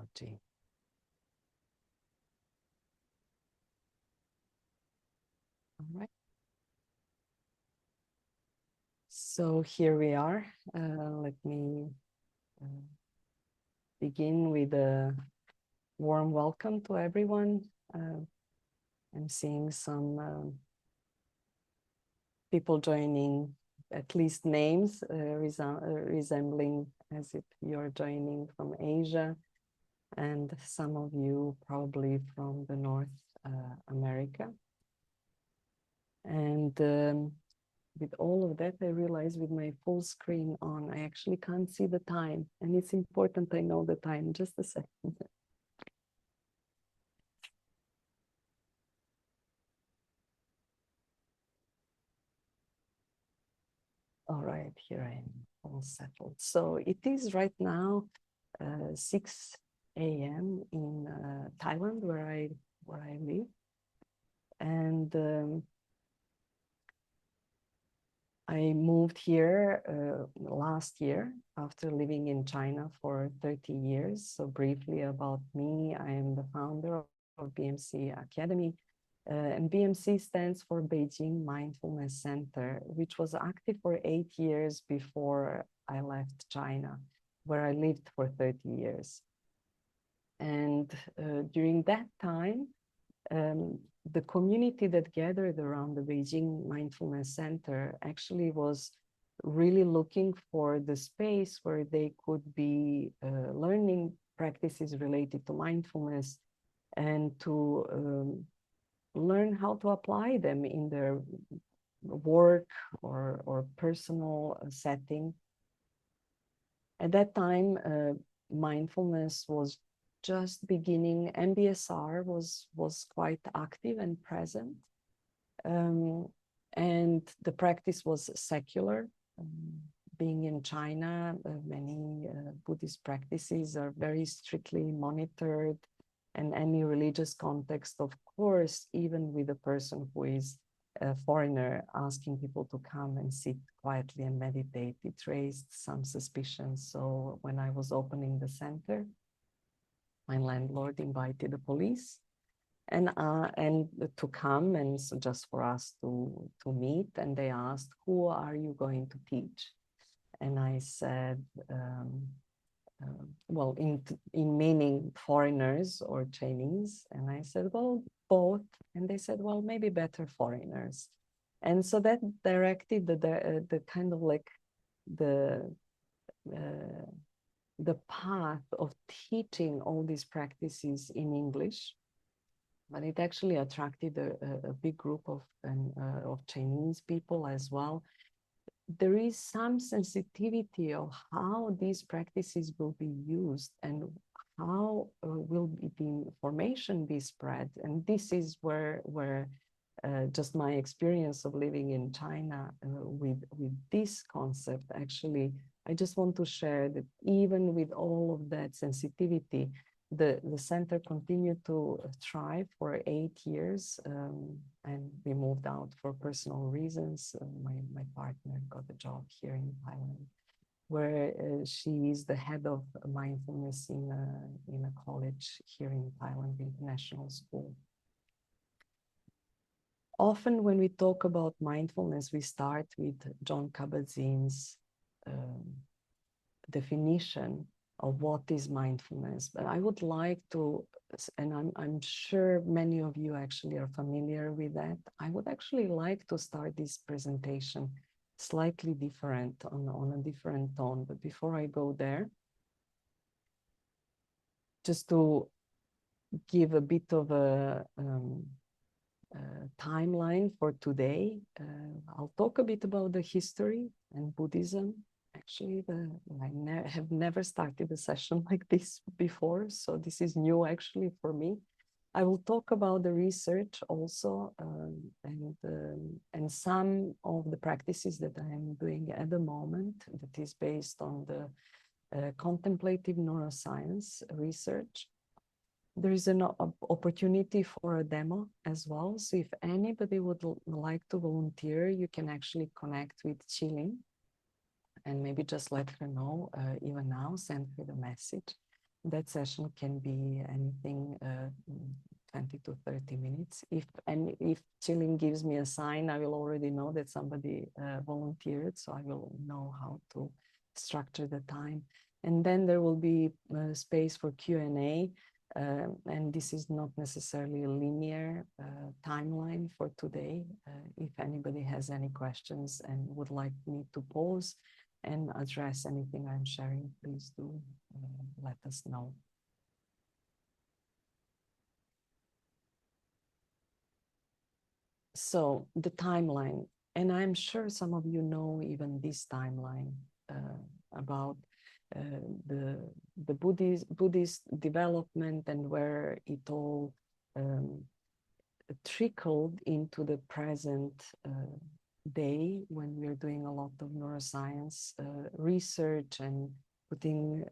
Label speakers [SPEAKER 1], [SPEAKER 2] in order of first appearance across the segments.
[SPEAKER 1] technology. All right. So here we are. Let me begin with a warm welcome to everyone. I'm seeing some people joining, at least names resembling as if you're joining from Asia, and some of you probably from the North America. And with all of that, I realized with my full screen on, I actually can't see the time. And it's important I know the time. Just a second. All right, here I am, all settled. So it is right now 6 a.m. in Thailand, where I live. And I moved here last year after living in China for 30 years. So briefly about me, I am the founder of BMC Academy. And BMC stands for Beijing Mindfulness Center, which was active for 8 years before I left China, where I lived for 30 years. And during that time, the community that gathered around the Beijing Mindfulness Center actually was really looking for the space where they could be learning practices related to mindfulness and to learn how to apply them in their work or personal setting. At that time, mindfulness was just beginning. MBSR was quite active and present. And the practice was secular. Being in China, many Buddhist practices are very strictly monitored, and any religious context, of course, even with a person who is a foreigner asking people to come and sit quietly and meditate, it raised some suspicions. So when I was opening the center, my landlord invited the police and to come, and so just for us to meet. And they asked, "Who are you going to teach?" And I said, well, in meaning foreigners or Chinese. And I said, well, both. And they said, well, maybe better foreigners. And so that directed the kind of like the path of teaching all these practices in English. But it actually attracted a big group of Chinese people as well. There is some sensitivity of how these practices will be used and how will the information be spread. And this is where just my experience of living in China with this concept, actually, I just want to share that even with all of that sensitivity, the center continued to thrive for 8 years, and we moved out for personal reasons. My partner got a job here in Thailand, where she is the head of mindfulness in a college here in Thailand, International School. Often when we talk about mindfulness, we start with John Kabat-Zinn's definition of what is mindfulness. But I would like to, and I'm sure many of you actually are familiar with that, I would actually like to start this presentation slightly different, on a different tone. But before I go there, just to give a bit of a timeline for today, I'll talk a bit about the history and Buddhism. Actually, I have never started a session like this before, so this is new actually for me. I will talk about the research also, and some of the practices that I am doing at the moment that is based on the contemplative neuroscience research. There is an opportunity for a demo as well. So if anybody would like to volunteer, you can actually connect with Chilin and maybe just let her know even now, send her the message. That session can be anything 20 to 30 minutes. If chilling gives me a sign, I will already know that somebody volunteered, so I will know how to structure the time. And then there will be space for Q&A. And this is not necessarily a linear timeline for today. If anybody has any questions and would like me to pause and address anything I'm sharing, please do let us know. So the timeline, and I'm sure some of you know even this timeline about the Buddhist development and where it all trickled into the present day, when we're doing a lot of neuroscience research and putting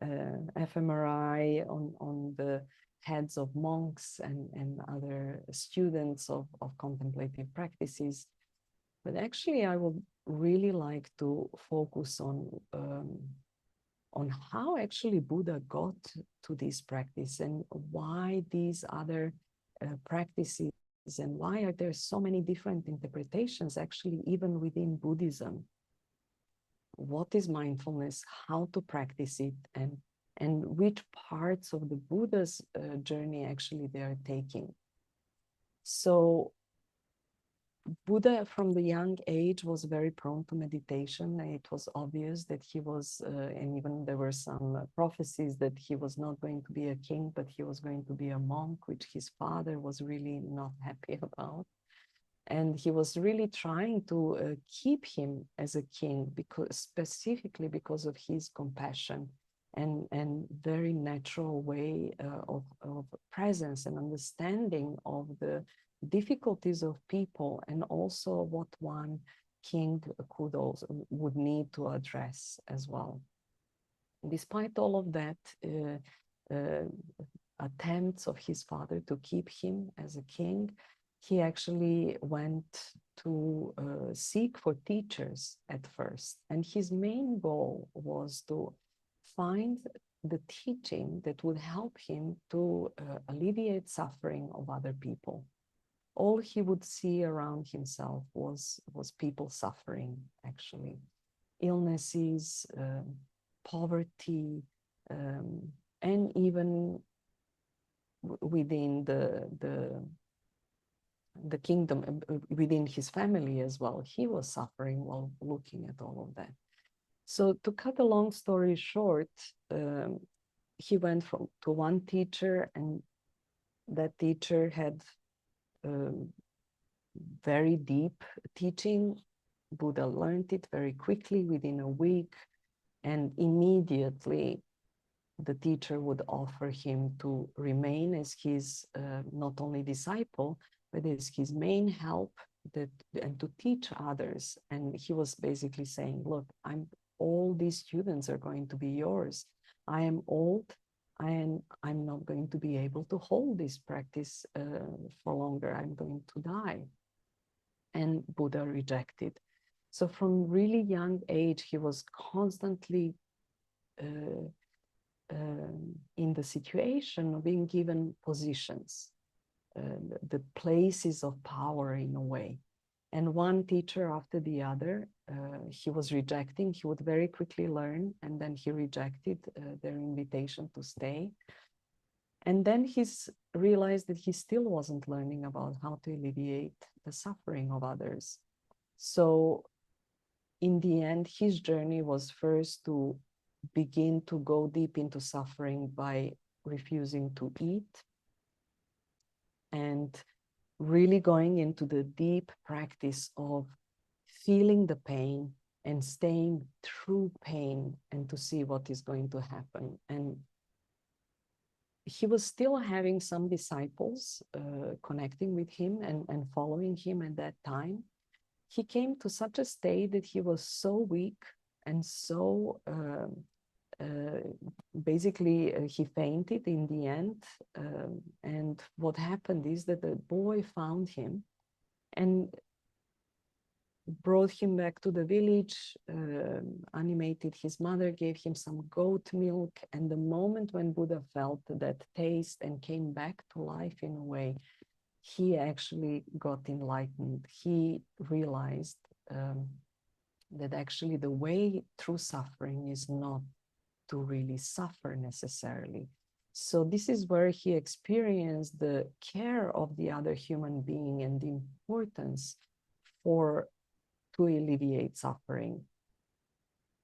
[SPEAKER 1] fMRI on the heads of monks and other students of contemplative practices. But actually, I would really like to focus on how actually Buddha got to this practice and why these other practices, and why are there so many different interpretations actually even within Buddhism. What is mindfulness, how to practice it, and which parts of the Buddha's journey actually they are taking. So Buddha from the young age was very prone to meditation. It was obvious that he was, and even there were some prophecies that he was not going to be a king, but he was going to be a monk, which his father was really not happy about. And he was really trying to keep him as a king, because specifically because of his compassion and very natural way of presence and understanding of the difficulties of people, and also what one king would need to address as well. Despite all of that, attempts of his father to keep him as a king, he actually went to seek for teachers at first. And his main goal was to find the teaching that would help him to alleviate suffering of other people. All he would see around himself was people suffering, actually. Illnesses, poverty, and even within the kingdom, within his family as well, he was suffering while looking at all of that. So to cut a long story short, he went to one teacher, and that teacher had very deep teaching. Buddha learned it very quickly within a week, and immediately the teacher would offer him to remain as his not only disciple, but as his main help, and to teach others. And he was basically saying, look, all these students are going to be yours. I am old, and I'm not going to be able to hold this practice for longer. I'm going to die. And Buddha rejected. So from really young age, he was constantly in the situation of being given positions, the places of power in a way. And one teacher after the other, he was rejecting. He would very quickly learn, and then he rejected their invitation to stay. And then he's realized that he still wasn't learning about how to alleviate the suffering of others. So in the end, his journey was first to begin to go deep into suffering by refusing to eat, and really going into the deep practice of feeling the pain and staying through pain, and to see what is going to happen. And he was still having some disciples connecting with him and following him at that time. He came to such a state that he was so weak and so basically he fainted in the end. And what happened is that the boy found him, and brought him back to the village, animated his mother, gave him some goat milk. And the moment when Buddha felt that taste and came back to life in a way, he actually got enlightened. He realized that actually the way through suffering is not to really suffer necessarily. So this is where he experienced the care of the other human being and the importance to alleviate suffering.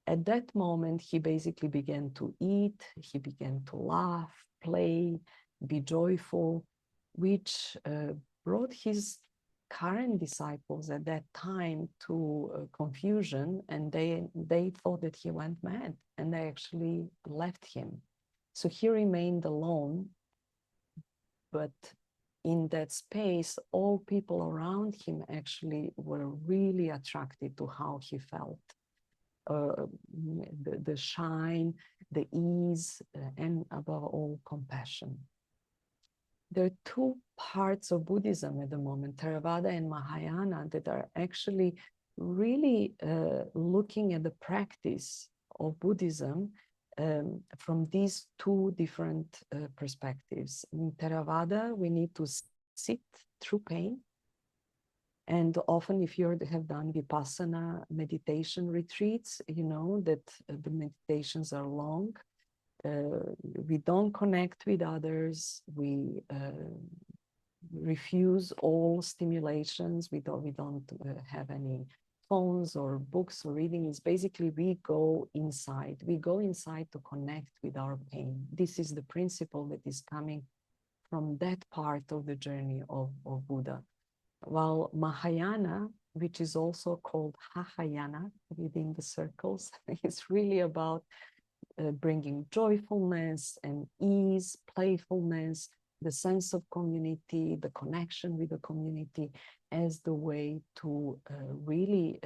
[SPEAKER 1] At that moment, he basically began to eat, he began to laugh, play, be joyful, which brought his current disciples at that time to confusion, and they thought that he went mad, and they actually left him. So he remained alone, but in that space, all people around him actually were really attracted to how he felt. The shine, the ease, and above all, compassion. There are two parts of Buddhism at the moment, Theravada and Mahayana, that are actually really looking at the practice of Buddhism from these two different perspectives. In Theravada, we need to sit through pain. And often if you have done Vipassana meditation retreats, you know that the meditations are long. We don't connect with others. We refuse all stimulations. We don't have any phones or books or reading. It's basically we go inside. We go inside to connect with our pain. This is the principle that is coming from that part of the journey of Buddha. While Mahayana, which is also called Mahayana within the circles, is really about bringing joyfulness and ease, playfulness, the sense of community, the connection with the community as the way to really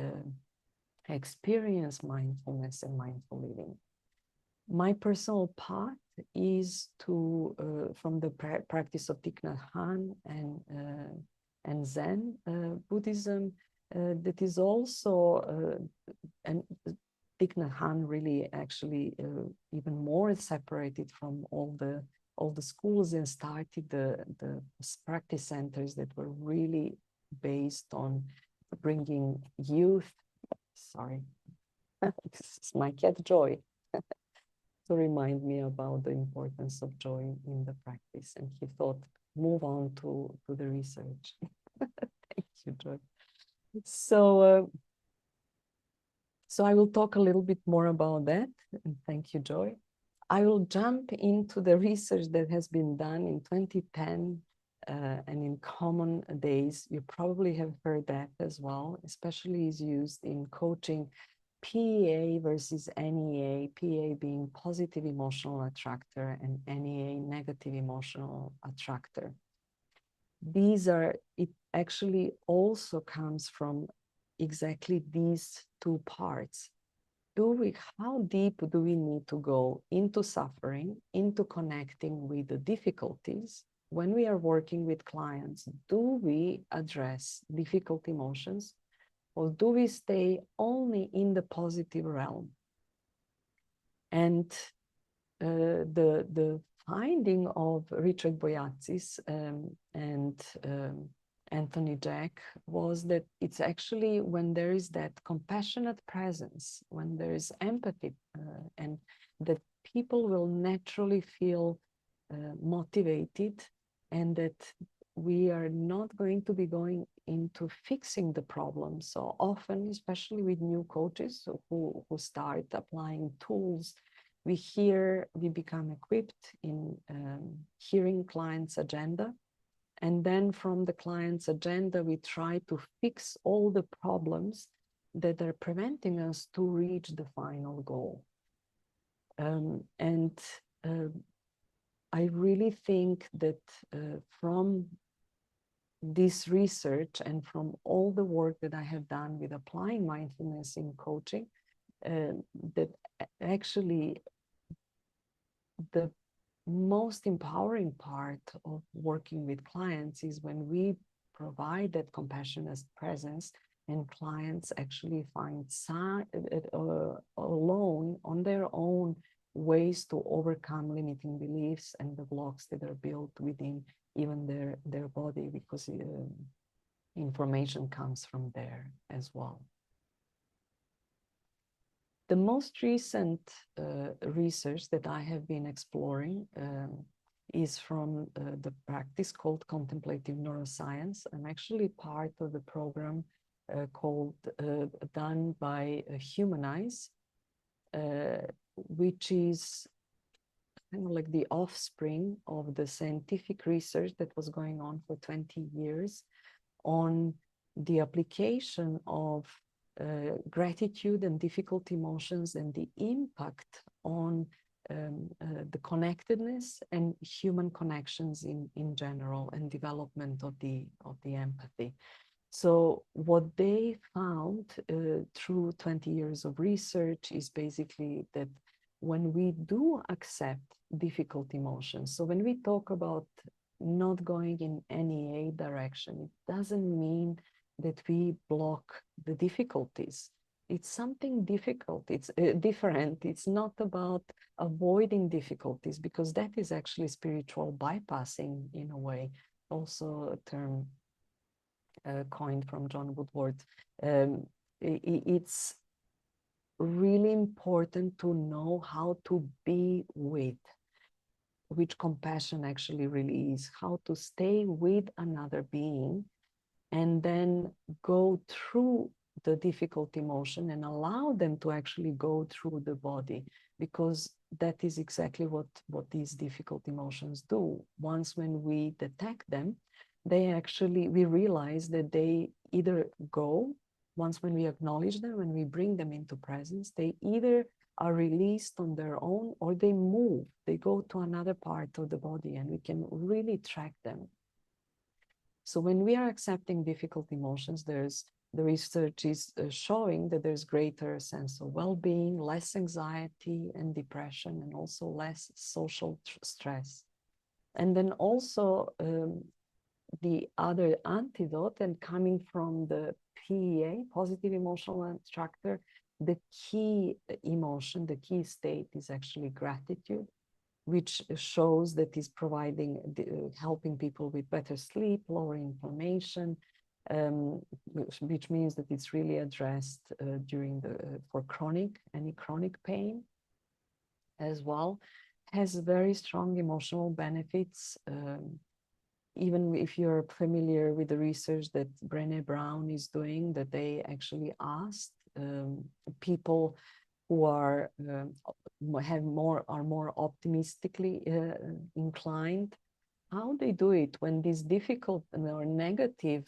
[SPEAKER 1] experience mindfulness and mindful living. My personal path is to, from the practice of Thich Nhat Hanh and Zen Buddhism, that is also, and Thich Nhat Hanh really actually even more separated from all the schools and started the practice centers that were really based on bringing youth. Sorry, this is my cat Joy. To remind me about the importance of joy in the practice. And he thought, move on to the research. Thank you, Joy. So I will talk a little bit more about that. And thank you, Joy. I will jump into the research that has been done in 2010 and in common days. You probably have heard that as well, especially is used in coaching PEA versus NEA, PEA being positive emotional attractor and NEA negative emotional attractor. It actually also comes from exactly these two parts. How deep do we need to go into suffering, into connecting with the difficulties? When we are working with clients, do we address difficult emotions? Or do we stay only in the positive realm? And the finding of Richard Boyatzis and Anthony Jack was that it's actually when there is that compassionate presence, when there is empathy, and that people will naturally feel motivated, and that we are not going to be going into fixing the problem. So often, especially with new coaches who start applying tools, we become equipped in hearing clients' agenda. And then from the client's agenda, we try to fix all the problems that are preventing us to reach the final goal. I really think that from this research and from all the work that I have done with applying mindfulness in coaching, that actually the most empowering part of working with clients is when we provide that compassionate presence and clients actually find alone on their own ways to overcome limiting beliefs and the blocks that are built within even their body, because information comes from there as well. The most recent research that I have been exploring is from the practice called Contemplative Neuroscience. I'm actually part of the program done by Humanize, which is kind of like the offspring of the scientific research that was going on for 20 years on the application of gratitude and difficult emotions and the impact on the connectedness and human connections in general, and development of the empathy. So what they found through 20 years of research is basically that when we do accept difficult emotions, so when we talk about not going in any direction, it doesn't mean that we block the difficulties. It's something difficult, it's different. It's not about avoiding difficulties, because that is actually spiritual bypassing in a way, also a term coined from John Woodward. It's really important to know how to be with, which compassion actually really is, how to stay with another being and then go through the difficult emotion and allow them to actually go through the body, because that is exactly what these difficult emotions do. Once when we detect them, we realize that they either go, once when we acknowledge them, when we bring them into presence, they either are released on their own or they move, they go to another part of the body, and we can really track them. So when we are accepting difficult emotions, the research is showing that there's greater sense of well-being, less anxiety and depression, and also less social stress. And then also the other antidote, and coming from the PEA, positive emotional attractor, the key emotion, the key state is actually gratitude, which shows that is providing, helping people with better sleep, lower inflammation, which means that it's really addressed during for any chronic pain as well. Has very strong emotional benefits. Even if you're familiar with the research that Brené Brown is doing, that they actually asked people who are more optimistically inclined, how they do it when this difficult or negative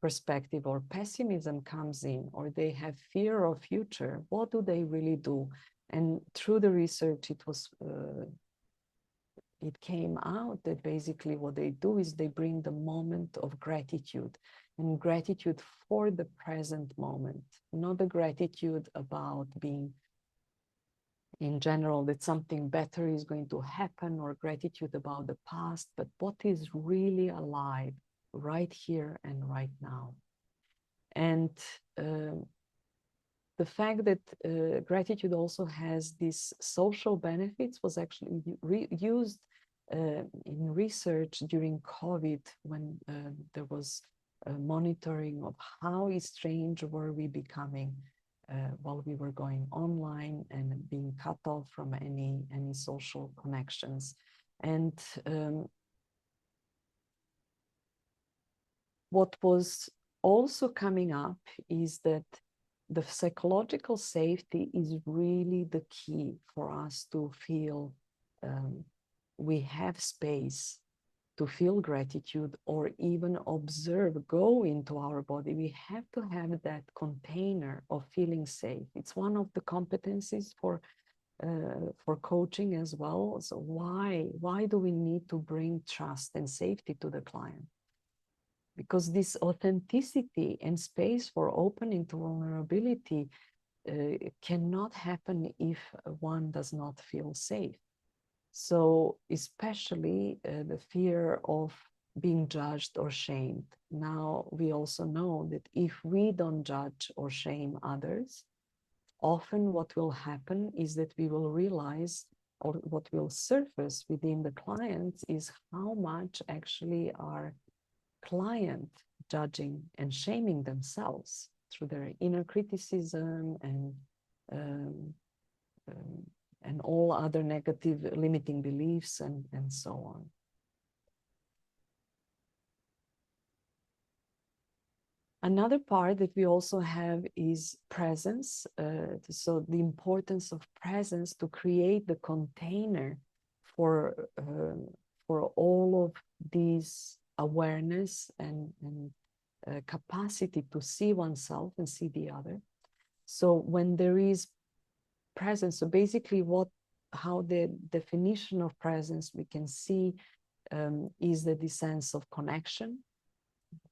[SPEAKER 1] perspective or pessimism comes in, or they have fear of future. What do they really do? And through the research, it came out that basically what they do is they bring the moment of gratitude, and gratitude for the present moment, not the gratitude about being in general that something better is going to happen, or gratitude about the past, but what is really alive right here and right now. And the fact that gratitude also has these social benefits was actually used in research during COVID, when there was monitoring of how strange were we becoming while we were going online and being cut off from any social connections. And what was also coming up is that the psychological safety is really the key for us to feel we have space to feel gratitude, or even observe, go into our body. We have to have that container of feeling safe. It's one of the competencies for coaching as well. So why do we need to bring trust and safety to the client? Because this authenticity and space for opening to vulnerability cannot happen if one does not feel safe. So especially the fear of being judged or shamed. Now we also know that if we don't judge or shame others, often what will happen is that we will realize, or what will surface within the clients, is how much actually our client judging and shaming themselves through their inner criticism um, um, and all other negative limiting beliefs and so on. Another part that we also have is presence. So the importance of presence to create the container for all of these awareness and capacity to see oneself and see the other. So when there is presence, so basically how the definition of presence we can see is that the sense of connection.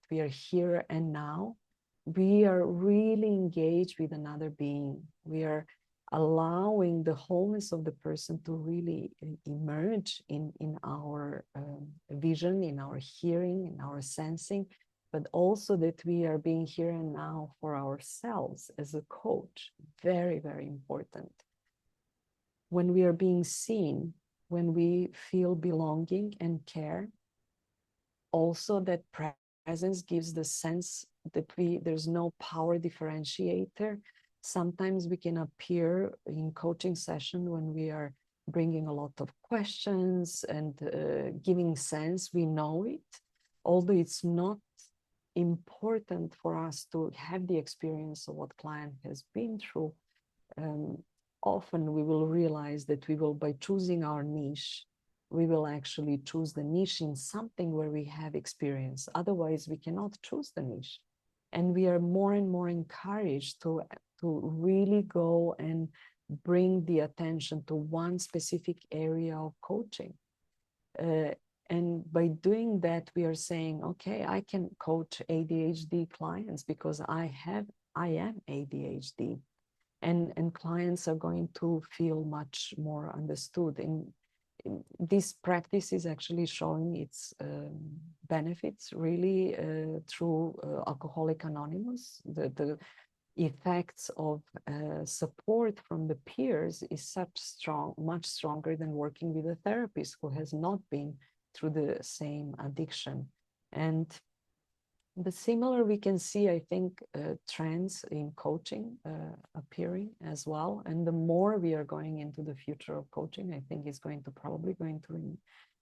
[SPEAKER 1] We are here and now. We are really engaged with another being. We are allowing the wholeness of the person to really emerge in our vision, in our hearing, in our sensing, but also that we are being here and now for ourselves as a coach. Very, very important. When we are being seen, when we feel belonging and care, also that presence gives the sense that there's no power differentiator. Sometimes we can appear in coaching session when we are bringing a lot of questions and giving sense, we know it, although it's not important for us to have the experience of what client has been through. Often we will realize that we will, by choosing our niche, we will actually choose the niche in something where we have experience. Otherwise, we cannot choose the niche. And we are more and more encouraged to really go and bring the attention to one specific area of coaching. And by doing that, we are saying, okay, I can coach ADHD clients because I am ADHD. And clients are going to feel much more understood. In this practice is actually showing its benefits really through Alcoholics Anonymous. The effects of support from the peers is much stronger than working with a therapist who has not been through the same addiction. And the similar we can see, I think, trends in coaching appearing as well. And the more we are going into the future of coaching, I think it's probably going to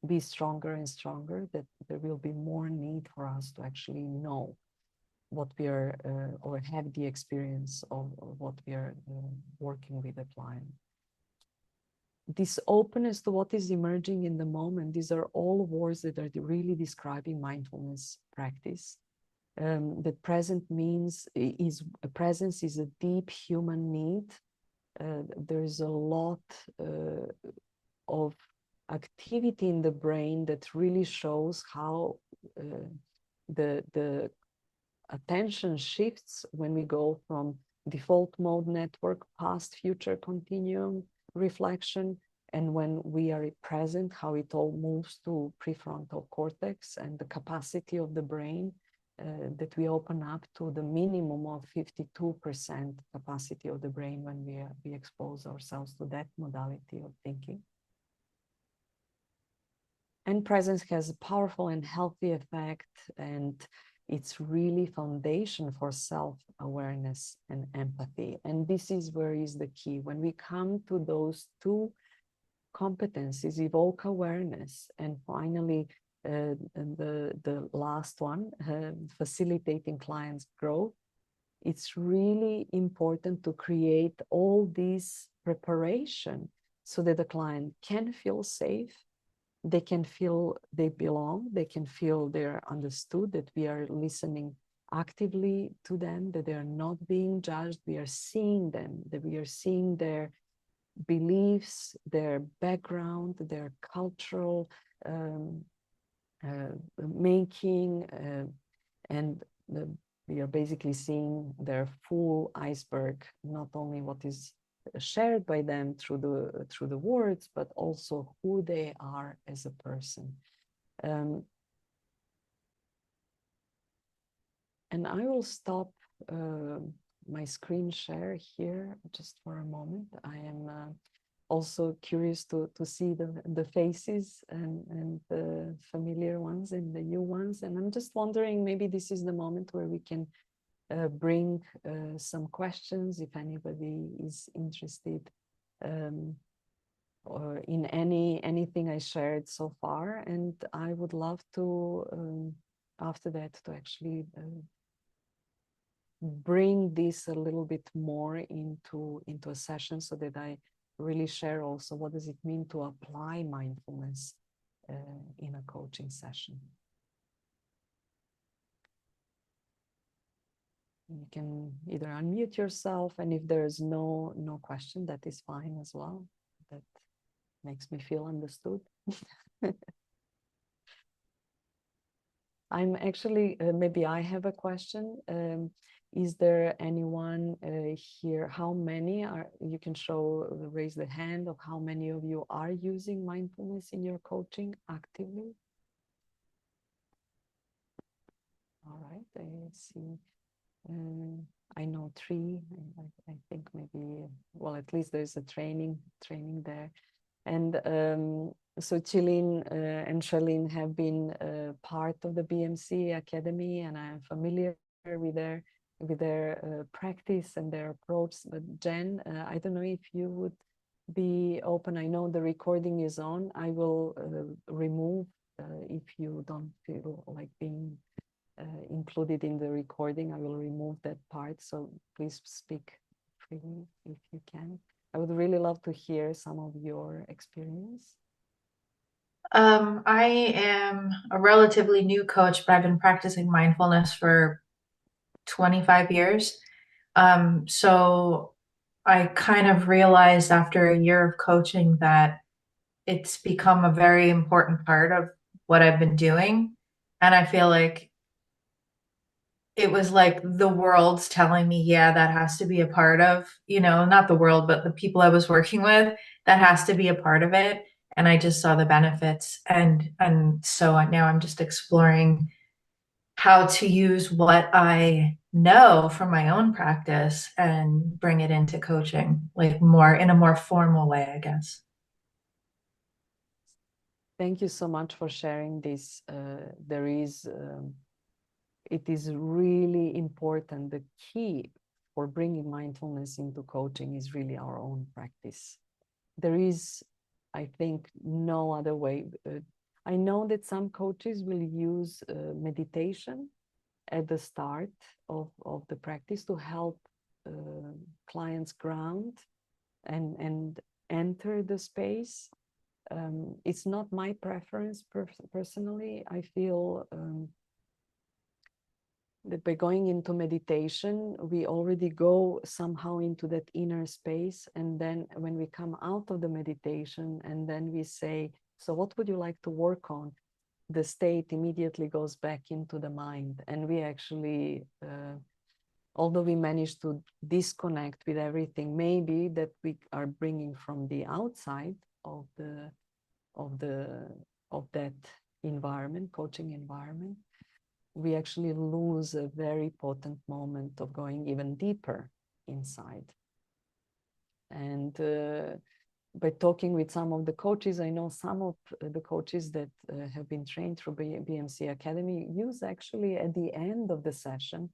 [SPEAKER 1] be stronger and stronger, that there will be more need for us to actually know what we are or have the experience of what we are working with a client. This openness to what is emerging in the moment, these are all words that are really describing mindfulness practice. That presence is a deep human need. There is a lot of activity in the brain that really shows how the attention shifts when we go from default mode network, past, future continuum reflection, and when we are present, how it all moves to prefrontal cortex and the capacity of the brain that we open up to the minimum of 52% capacity of the brain when we expose ourselves to that modality of thinking. And presence has a powerful and healthy effect, and it's really foundation for self-awareness and empathy. And this is where is the key. When we come to those two competencies, evoke awareness, and finally the last one, facilitating clients' growth, it's really important to create all this preparation so that the client can feel safe, they can feel they belong, they can feel they're understood, that we are listening actively to them, that they are not being judged, we are seeing them, that we are seeing their beliefs, their background, their cultural making, and we are basically seeing their full iceberg, not only what is shared by them through the words, but also who they are as a person. And I will stop my screen share here just for a moment. I am also curious to see the faces and the familiar ones and the new ones. And I'm just wondering, maybe this is the moment where we can bring some questions if anybody is interested or in anything I shared so far. And I would love to, after that, to actually bring this a little bit more into a session so that I really share also what does it mean to apply mindfulness in a coaching session. You can either unmute yourself, and if there's no question, that is fine as well. That makes me feel understood. I'm actually, maybe I have a question. Is there anyone here? How many are, you can show, raise the hand of how many of you are using mindfulness in your coaching actively? All right, I see. I know 3. I think maybe, well, at least there's a training there. And so Chilin and Charlene have been part of the BMC Academy, and I'm familiar with their practice and their approach. But Jen, I don't know if you would be open. I know the recording is on. I will remove if you don't feel like being included in the recording. I will remove that part. So please speak freely if you can. I would really love to hear some of your experience.
[SPEAKER 2] I am a relatively new coach, but I've been practicing mindfulness for 25 years. So I kind of realized after a year of coaching that it's become a very important part of what I've been doing. And I feel like it was like the world's telling me, yeah, that has to be a part of, not the world, but the people I was working with, that has to be a part of it. And I just saw the benefits. And so now I'm just exploring how to use what I know from my own practice and bring it into coaching, like more in a more formal way, I guess.
[SPEAKER 1] Thank you so much for sharing this. It is really important. The key for bringing mindfulness into coaching is really our own practice. There is, I think, no other way. I know that some coaches will use meditation at the start of the practice to help clients ground and enter the space. It's not my preference personally. I feel that by going into meditation, we already go somehow into that inner space. And then when we come out of the meditation and then we say, so what would you like to work on? The state immediately goes back into the mind. And we actually, although we manage to disconnect with everything, maybe that we are bringing from the outside of that environment, coaching environment, we actually lose a very potent moment of going even deeper inside. And by talking with some of the coaches, I know some of the coaches that have been trained through BMC Academy use actually at the end of the session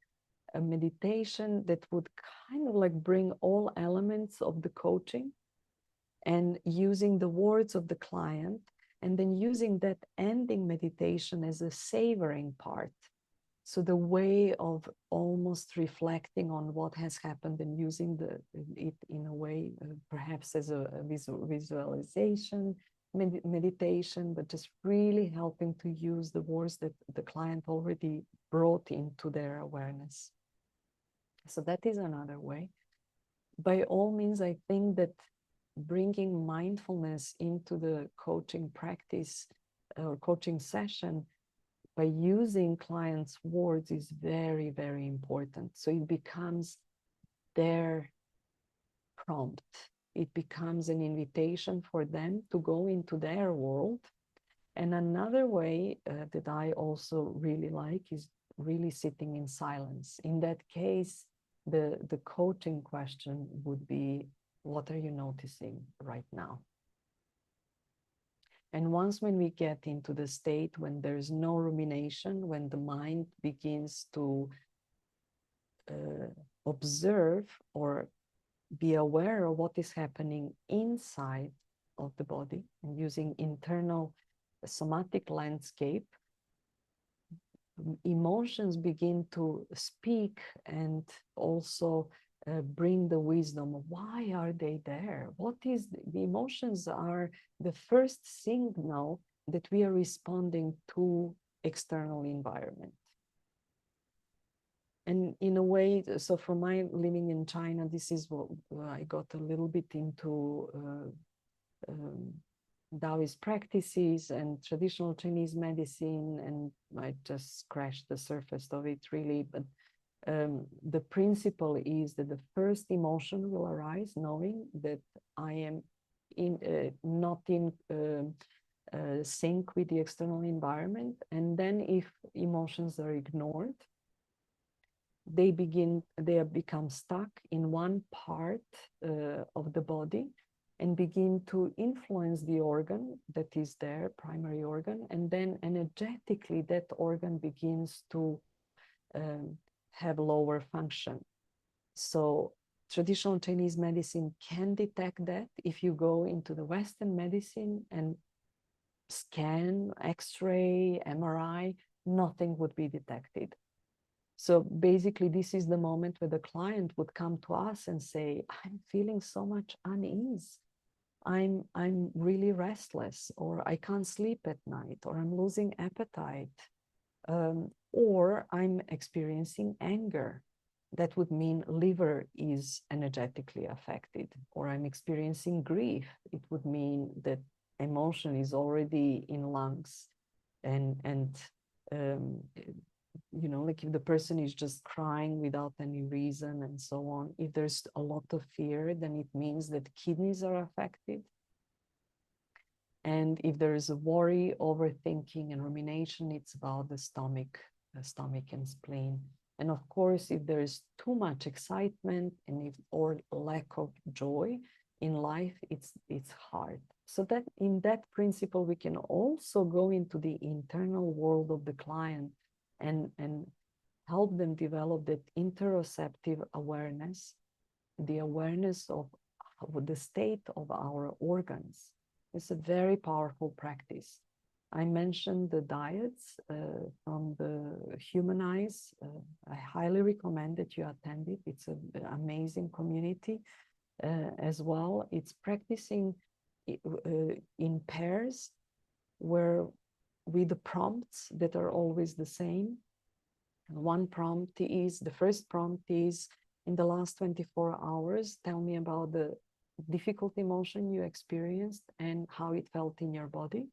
[SPEAKER 1] a meditation that would kind of like bring all elements of the coaching and using the words of the client, and then using that ending meditation as a savoring part. So the way of almost reflecting on what has happened and using it in a way, perhaps as a visualization, meditation, but just really helping to use the words that the client already brought into their awareness. So that is another way. By all means, I think that bringing mindfulness into the coaching practice or coaching session by using clients' words is very, very important. So it becomes their prompt. It becomes an invitation for them to go into their world. And another way that I also really like is really sitting in silence. In that case, the coaching question would be, what are you noticing right now? And once when we get into the state when there's no rumination, when the mind begins to observe or be aware of what is happening inside of the body and using internal somatic landscape, emotions begin to speak and also bring the wisdom of why are they there? What is the emotions are the first signal that we are responding to external environment. And in a way, so from my living in China, this is what I got a little bit into Taoist practices and traditional Chinese medicine, and I just scratched the surface of it really. But the principle is that the first emotion will arise, knowing that I am not in sync with the external environment, and then if emotions are ignored, they become stuck in one part of the body and begin to influence the organ that is there, primary organ, and then energetically that organ begins to have lower function. So traditional Chinese medicine can detect that. If you go into the Western medicine and scan, X-ray, MRI, nothing would be detected. So basically, this is the moment where the client would come to us and say, I'm feeling so much unease. I'm really restless, or I can't sleep at night, or I'm losing appetite, or I'm experiencing anger. That would mean liver is energetically affected, or I'm experiencing grief. It would mean that emotion is already in lungs, and you know, like if the person is just crying without any reason and so on, if there's a lot of fear, then it means that kidneys are affected. And if there is a worry, overthinking, and rumination, it's about the stomach and spleen. And of course, if there is too much excitement or lack of joy in life, it's hard. So that in that principle, we can also go into the internal world of the client and help them develop that interoceptive awareness, the awareness of the state of our organs. It's a very powerful practice. I mentioned the diets from the Human Eyes. I highly recommend that you attend it. It's an amazing community as well. It's practicing in pairs where with the prompts that are always the same. One prompt is, the first prompt is, in the last 24 hours, tell me about the difficult emotion you experienced and how it felt in your body.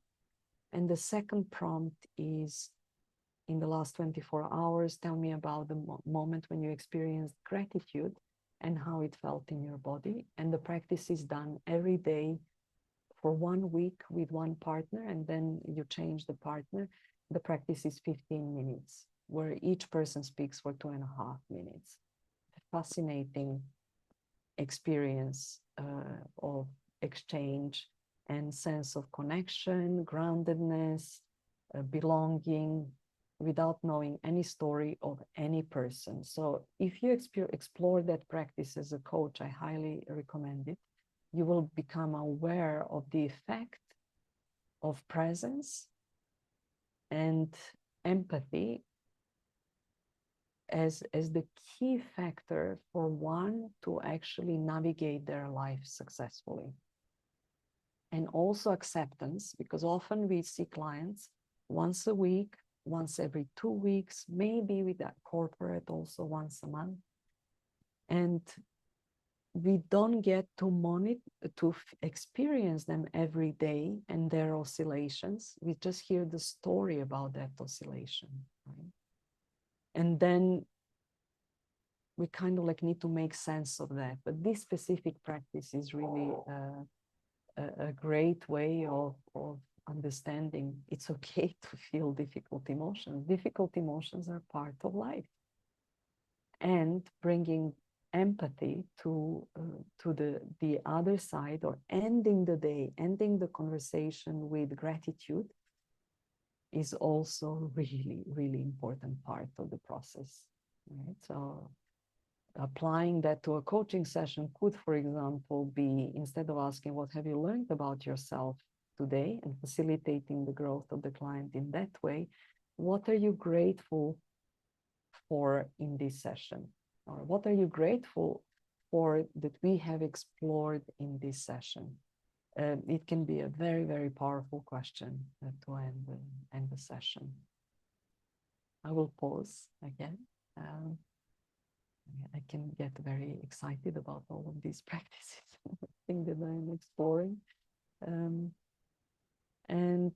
[SPEAKER 1] And the second prompt is, in the last 24 hours, tell me about the moment when you experienced gratitude and how it felt in your body. And the practice is done every day for 1 week with one partner, and then you change the partner. The practice is 15 minutes, where each person speaks for 2.5 minutes. Fascinating experience of exchange and sense of connection, groundedness, belonging, without knowing any story of any person. So if you explore that practice as a coach, I highly recommend it. You will become aware of the effect of presence and empathy as the key factor for one to actually navigate their life successfully. And also acceptance, because often we see clients once a week, once every 2 weeks, maybe with that corporate also once a month. And we don't get to experience them every day and their oscillations. We just hear the story about that oscillation, right? And then we kind of like need to make sense of that. But this specific practice is really a great way of understanding it's okay to feel difficult emotions. Difficult emotions are part of life. And bringing empathy to the other side, or ending the day, ending the conversation with gratitude, is also really, really important part of the process. Right? So applying that to a coaching session could, for example, be, instead of asking what have you learned about yourself today, and facilitating the growth of the client in that way, what are you grateful for in this session? Or what are you grateful for that we have explored in this session? It can be a very, very powerful question to end the session. I will pause again. I can get very excited about all of these practices, things that I'm exploring. And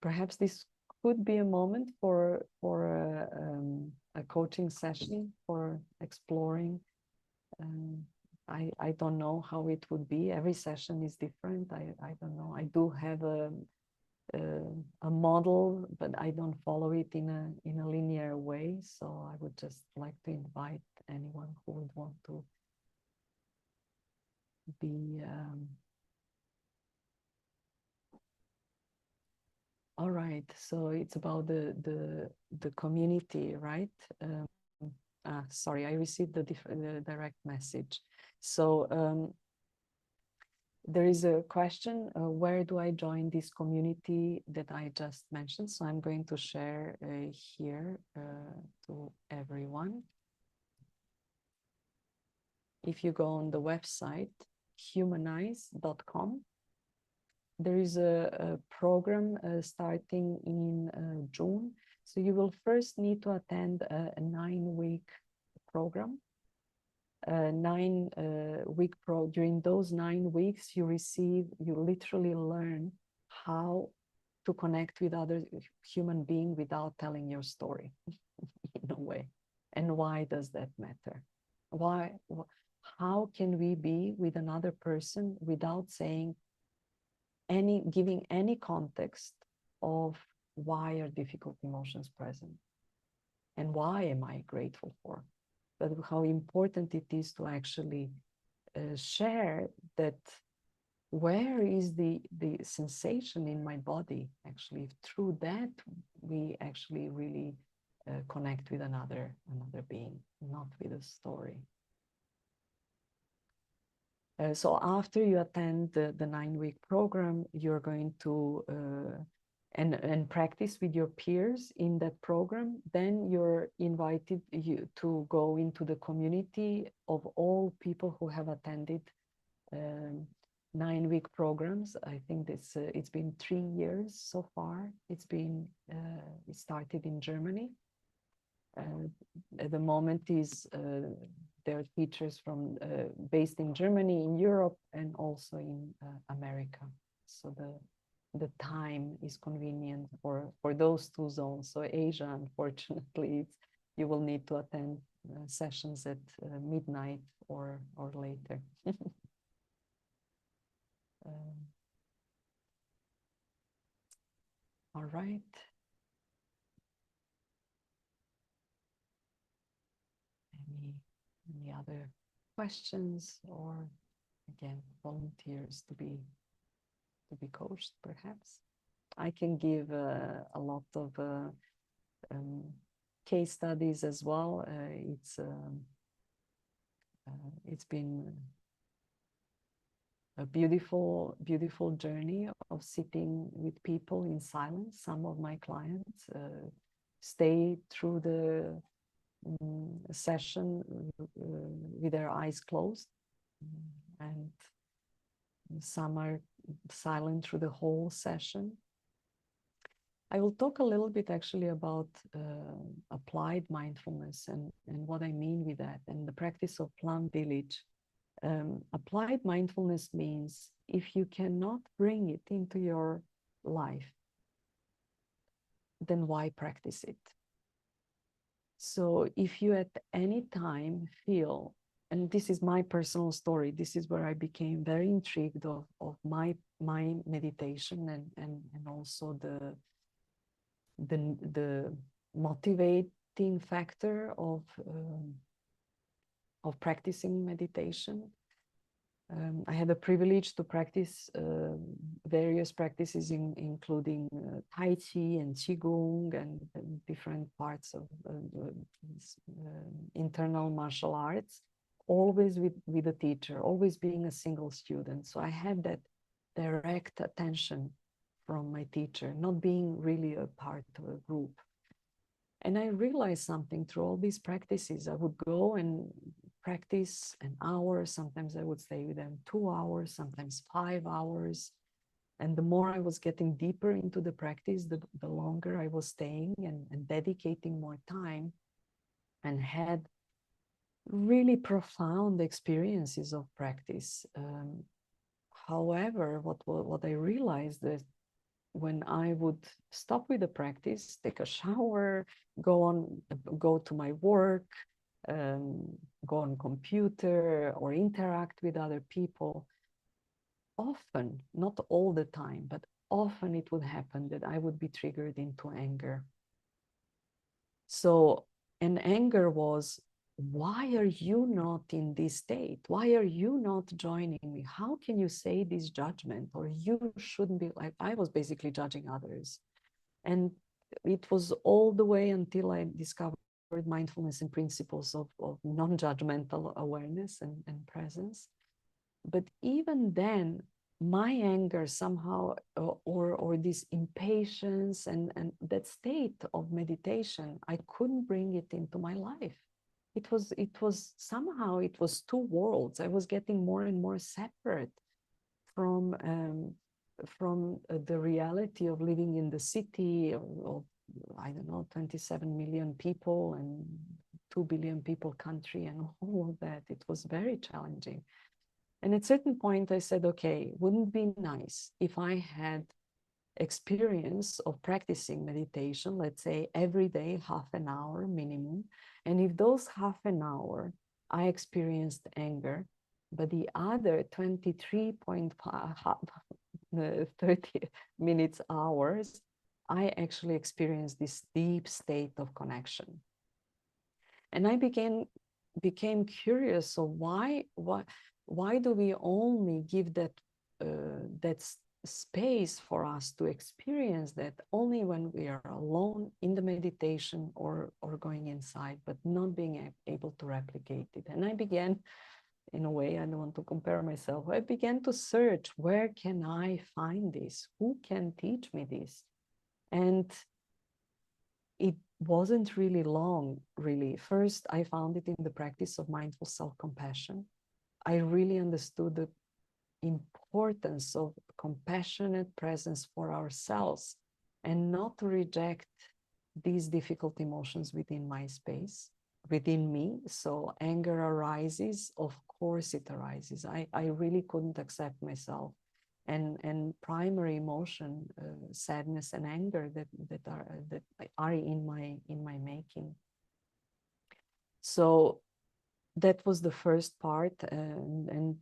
[SPEAKER 1] perhaps this could be a moment for a coaching session for exploring. I don't know how it would be. Every session is different. I don't know. I do have a model, but I don't follow it in a linear way. So I would just like to invite anyone who would want to be. All right. So it's about the community, right? Sorry, I received the direct message. So there is a question, where do I join this community that I just mentioned? So I'm going to share here to everyone. If you go on the website, humanize.com, there is a program starting in June. So you will first need to attend a 9-week program. During those 9 weeks, you literally learn how to connect with other human beings without telling your story in a way. And why does that matter? How can we be with another person without giving any context of why are difficult emotions present? And why am I grateful for? But how important it is to actually share that, where is the sensation in my body? Actually, through that, we actually really connect with another being, not with a story. So after you attend the 9-week program, you're going to and practice with your peers in that program. Then you're invited to go into the community of all people who have attended 9-week programs. I think it's been 3 years so far. It started in Germany. At the moment there are teachers from based in Germany, in Europe, and also in America. So the time is convenient for those 2 zones. So Asia, unfortunately, you will need to attend sessions at midnight or later. All right. Any other questions, or again, volunteers to be coached, perhaps? I can give a lot of case studies as well. It's been a beautiful journey of sitting with people in silence. Some of my clients stay through the session with their eyes closed, and some are silent through the whole session. I will talk a little bit actually about applied mindfulness and what I mean with that, and the practice of Plum Village. Applied mindfulness means if you cannot bring it into your life, then why practice it? So if you at any time feel and this is my personal story. This is where I became very intrigued of my meditation and also the motivating factor of practicing meditation. I had the privilege to practice various practices, including Tai Chi and Qigong and different parts of internal martial arts, always with a teacher, always being a single student. So I had that direct attention from my teacher, not being really a part of a group. And I realized something through all these practices. I would go and practice an hour. Sometimes I would stay with them 2 hours, sometimes 5 hours. And the more I was getting deeper into the practice, the longer I was staying and dedicating more time, and had really profound experiences of practice. However, what I realized is when I would stop with the practice, take a shower, go to my work, go on computer or interact with other people, often, not all the time, but often it would happen that I would be triggered into anger. So, and anger was, why are you not in this state? Why are you not joining me? How can you say this judgment? Or you shouldn't be, like, I was basically judging others. And it was all the way until I discovered mindfulness and principles of non-judgmental awareness and presence. But even then, my anger somehow, or this impatience and that state of meditation, I couldn't bring it into my life. It was somehow, it was two worlds. I was getting more and more separate from the reality of living in the city of I don't know, 27 million people and 2 billion people country and all of that. It was very challenging. And at a certain point, I said, okay, wouldn't it be nice if I had experience of practicing meditation, let's say every day, half an hour minimum. And if those half an hour, I experienced anger, but the other 30 minutes, hours, I actually experienced this deep state of connection. And I became curious of why do we only give that space for us to experience that only when we are alone in the meditation or going inside, but not being able to replicate it. And I began, in a way, I don't want to compare myself, I began to search, where can I find this? Who can teach me this? And it wasn't really long, really. First, I found it in the practice of mindful self-compassion. I really understood the importance of compassionate presence for ourselves and not to reject these difficult emotions within my space, within me. So anger arises, of course it arises. I really couldn't accept myself. And primary emotion, sadness and anger that are in my making. So that was the first part, and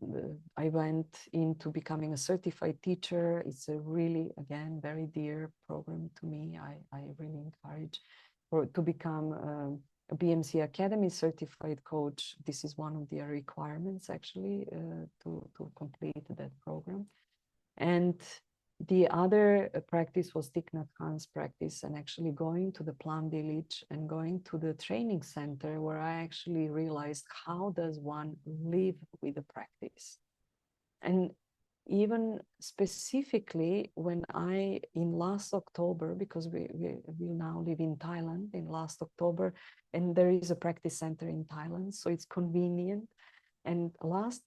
[SPEAKER 1] I went into becoming a certified teacher. It's a really, again, very dear program to me. I really encourage to become a BMC Academy certified coach. This is one of the requirements, actually, to complete that program. And the other practice was Thich Nhat Hanh's practice, and actually going to the Plum Village and going to the training center, where I actually realized, how does one live with the practice? And even specifically when in last October, because we now live in Thailand, in last October, and there is a practice center in Thailand, so it's convenient. And last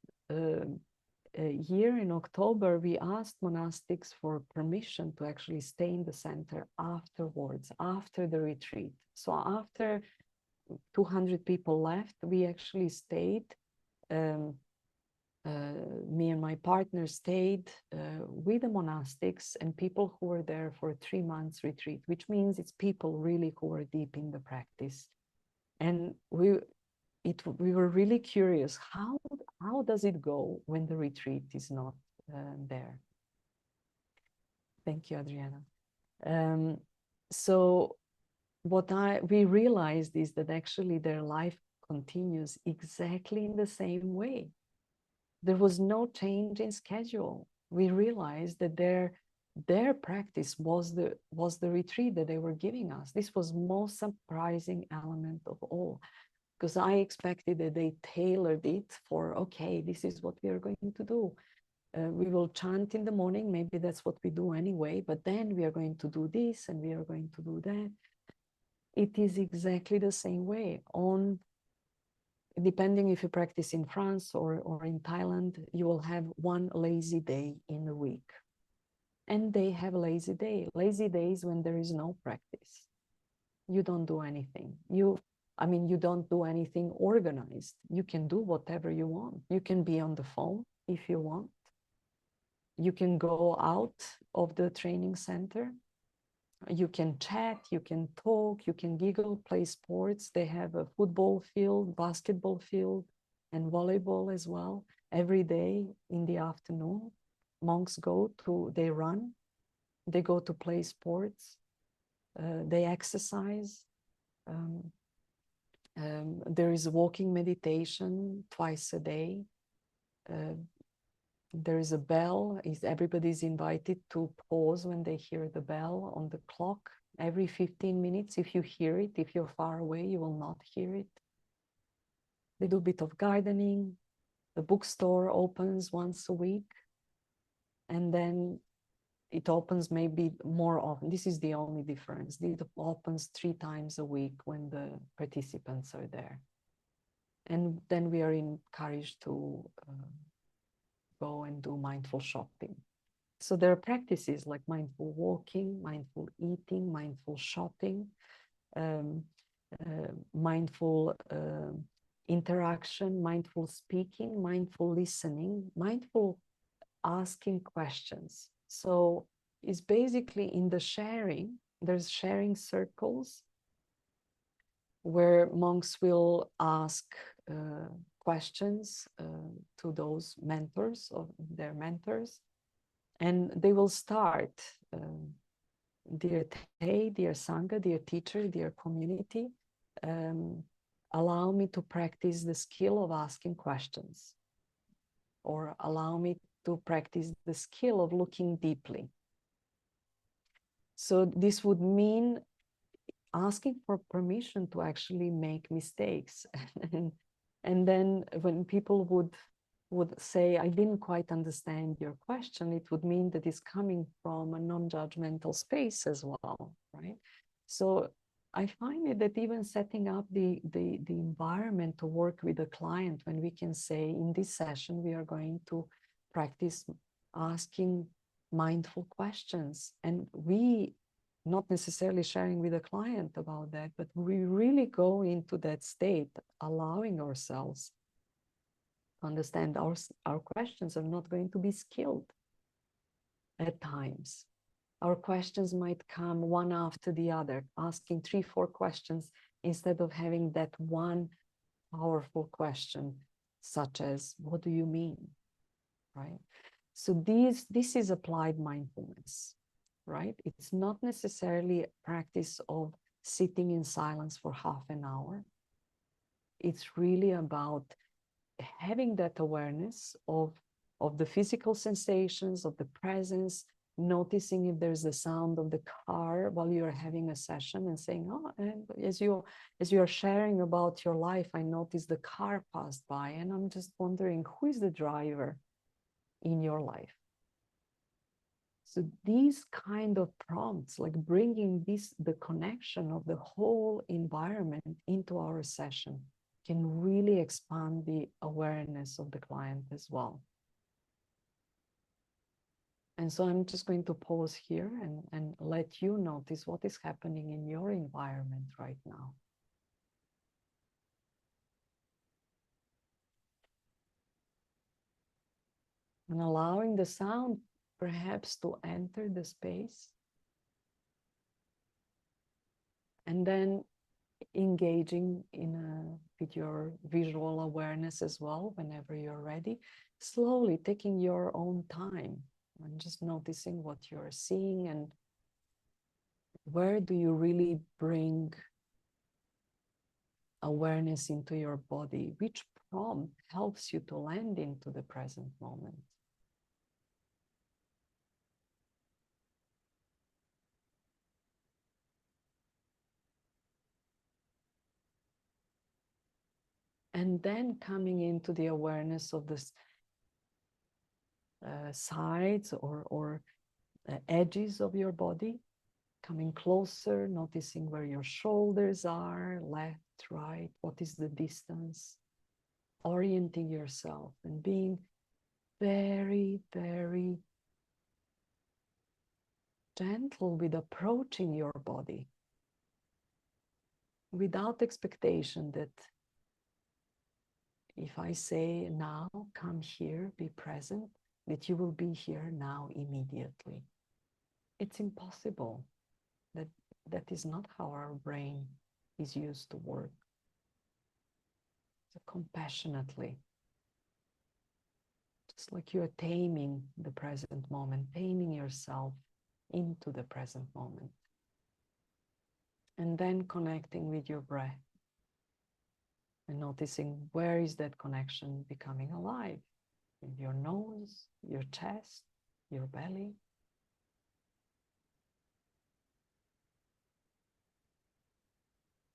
[SPEAKER 1] year in October, we asked monastics for permission to actually stay in the center afterwards, after the retreat. So after 200 people left, we actually stayed. Me and my partner stayed with the monastics and people who were there for a 3 months retreat, which means it's people really who are deep in the practice. And we were really curious, how does it go when the retreat is not there? Thank you, Adriana. So what we realized is that actually their life continues exactly in the same way. There was no change in schedule. We realized that their practice was the retreat that they were giving us. This was most surprising element of all, because I expected that they tailored it for, okay, this is what we are going to do. We will chant in the morning, maybe that's what we do anyway, but then we are going to do this and we are going to do that. It is exactly the same way. Depending if you practice in France or in Thailand, you will have one lazy day in a week. And they have lazy days when there is no practice. You don't do anything. You don't do anything organized. You can do whatever you want. You can be on the phone if you want. You can go out of the training center. You can chat, you can talk, you can giggle, play sports. They have a football field, basketball field, and volleyball as well. Every day in the afternoon, monks they run, they go to play sports, they exercise. There is walking meditation twice a day. There is a bell. Everybody's invited to pause when they hear the bell on the clock every 15 minutes. If you hear it, if you're far away, you will not hear it. They do a bit of gardening. The bookstore opens once a week. And then it opens maybe more often. This is the only difference. It opens 3 times a week when the participants are there. And then we are encouraged to go and do mindful shopping. So there are practices like mindful walking, mindful eating, mindful shopping, mindful interaction, mindful speaking, mindful listening, mindful asking questions. So it's basically in the sharing, there's sharing circles where monks will ask questions to those mentors, of their mentors, and they will start, dear Te, dear Sangha, dear teacher, dear community, allow me to practice the skill of asking questions, or allow me to practice the skill of looking deeply. So this would mean asking for permission to actually make mistakes. And then when people would say, I didn't quite understand your question, it would mean that it's coming from a non-judgmental space as well, right? So I find it that even setting up the environment to work with a client, when we can say, in this session, we are going to practice asking mindful questions. And we, not necessarily sharing with a client about that, but we really go into that state, allowing ourselves to understand our questions are not going to be skilled at times. Our questions might come one after the other, asking 3, 4 questions instead of having that one powerful question, such as, what do you mean, right? So this is applied mindfulness, right? It's not necessarily a practice of sitting in silence for half an hour. It's really about having that awareness of the physical sensations, of the presence, noticing if there's the sound of the car while you're having a session, and saying, oh, and as you're sharing about your life, I noticed the car passed by, and I'm just wondering, who is the driver in your life? So these kind of prompts, like bringing the connection of the whole environment into our session, can really expand the awareness of the client as well. And so I'm just going to pause here and let you notice what is happening in your environment right now. And allowing the sound perhaps to enter the space. And then engaging with your visual awareness as well whenever you're ready, slowly taking your own time and just noticing what you're seeing and where do you really bring awareness into your body, which prompt helps you to land into the present moment. And then coming into the awareness of the sides or edges of your body, coming closer, noticing where your shoulders are, left, right, what is the distance, orienting yourself and being very, very gentle with approaching your body without expectation that if I say now, come here, be present, that you will be here now immediately. It's impossible. That is not how our brain is used to work. So compassionately, just like you're taming the present moment, taming yourself into the present moment. And then connecting with your breath and noticing where is that connection becoming alive. In your nose, your chest, your belly.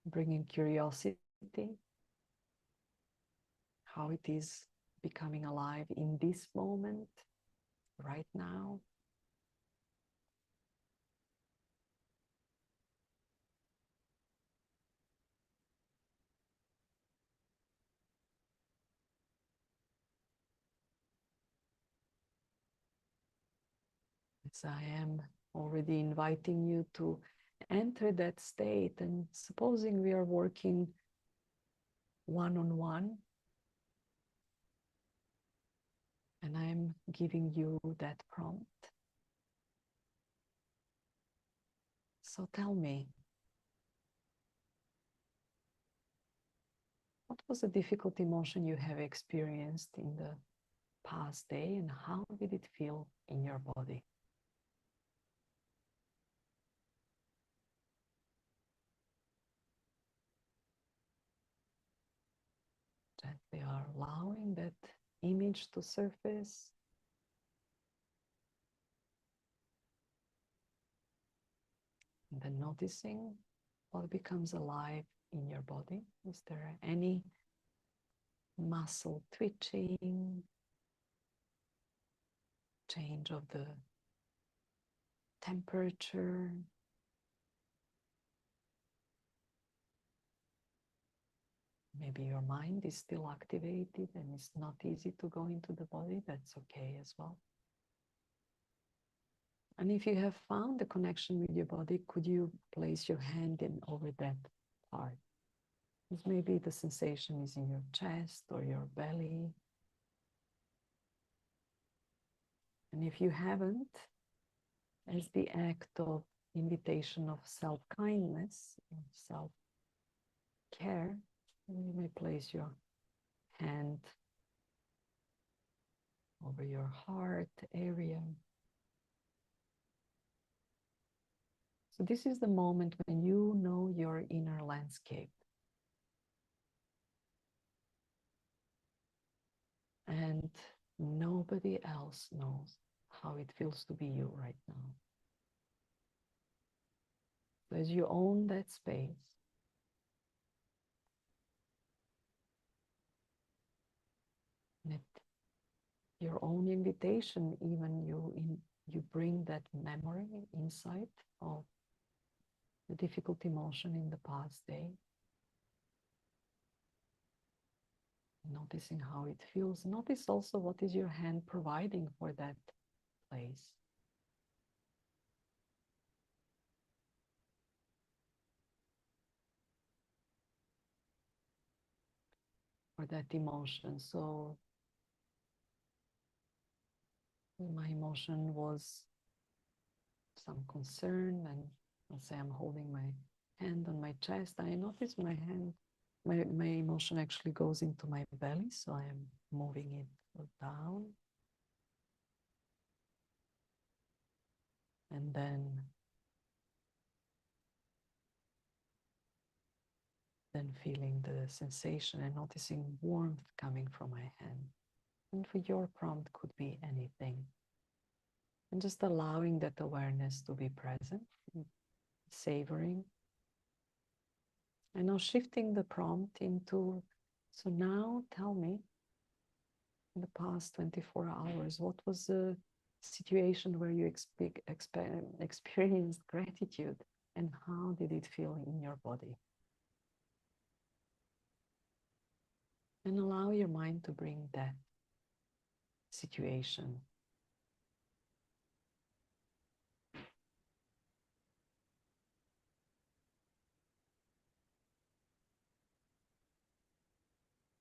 [SPEAKER 1] Bringing curiosity, how it is becoming alive in this moment, right now. As I am already inviting you to enter that state, and supposing we are working one-on-one, and I'm giving you that prompt. So tell me, what was a difficult emotion you have experienced in the past day, and how did it feel in your body? Gently are allowing that image to surface. And then noticing what becomes alive in your body. Is there any muscle twitching, change of the temperature? Maybe your mind is still activated and it's not easy to go into the body. That's okay as well. And if you have found a connection with your body, could you place your hand in over that part? This maybe the sensation is in your chest or your belly. And if you haven't, as the act of invitation of self-kindness, self-care, you may place your hand over your heart area. So this is the moment when you know your inner landscape. And nobody else knows how it feels to be you right now. So as you own that space, and your own invitation, even you bring that memory inside of the difficult emotion in the past day. Noticing how it feels. Notice also what is your hand providing for that place. For that emotion. So my emotion was some concern, and let's say I'm holding my hand on my chest. I notice my hand, my emotion actually goes into my belly, so I am moving it down. And then feeling the sensation and noticing warmth coming from my hand. And for your prompt could be anything. And just allowing that awareness to be present, savoring. And now shifting the prompt into, so now tell me, in the past 24 hours, what was the situation where you experienced gratitude, and how did it feel in your body? And allow your mind to bring that situation.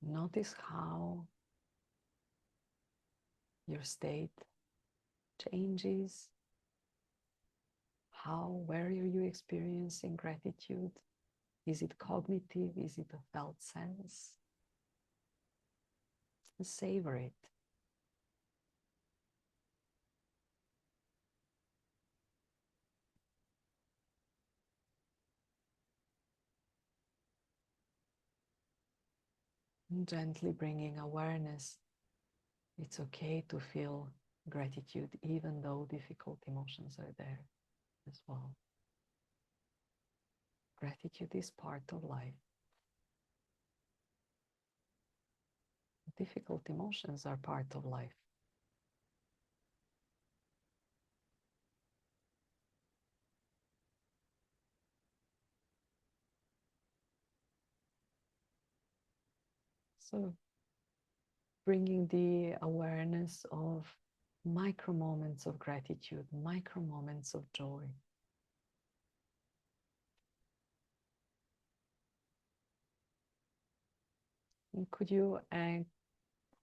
[SPEAKER 1] Notice how your state changes. Where are you experiencing gratitude? Is it cognitive? Is it a felt sense? Savor it. And gently bringing awareness. It's okay to feel gratitude, even though difficult emotions are there as well. Gratitude is part of life. Difficult emotions are part of life. So bringing the awareness of micro moments of gratitude, micro moments of joy. And could you add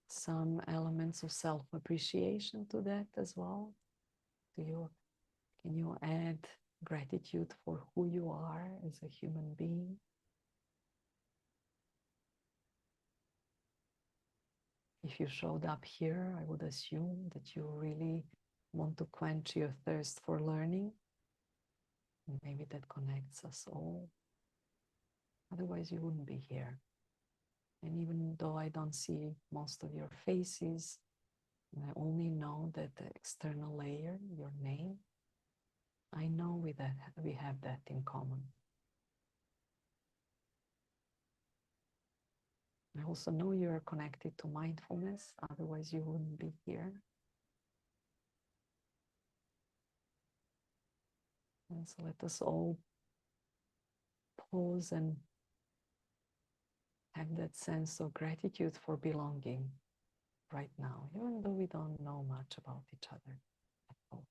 [SPEAKER 1] some elements of self-appreciation to that as well? Can you add gratitude for who you are as a human being? If you showed up here, I would assume that you really want to quench your thirst for learning. And maybe that connects us all. Otherwise, you wouldn't be here. And even though I don't see most of your faces, and I only know that the external layer, your name, I know we have that in common. I also know you are connected to mindfulness, otherwise you wouldn't be here. And so let us all pause and have that sense of gratitude for belonging right now, even though we don't know much about each other at all.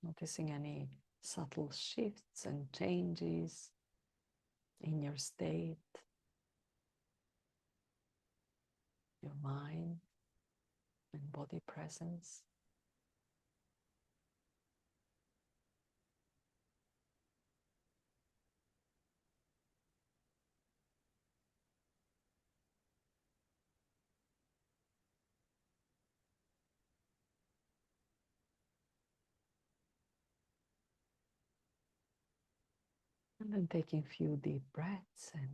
[SPEAKER 1] Noticing any subtle shifts and changes in your state, your mind and body presence. And then taking a few deep breaths and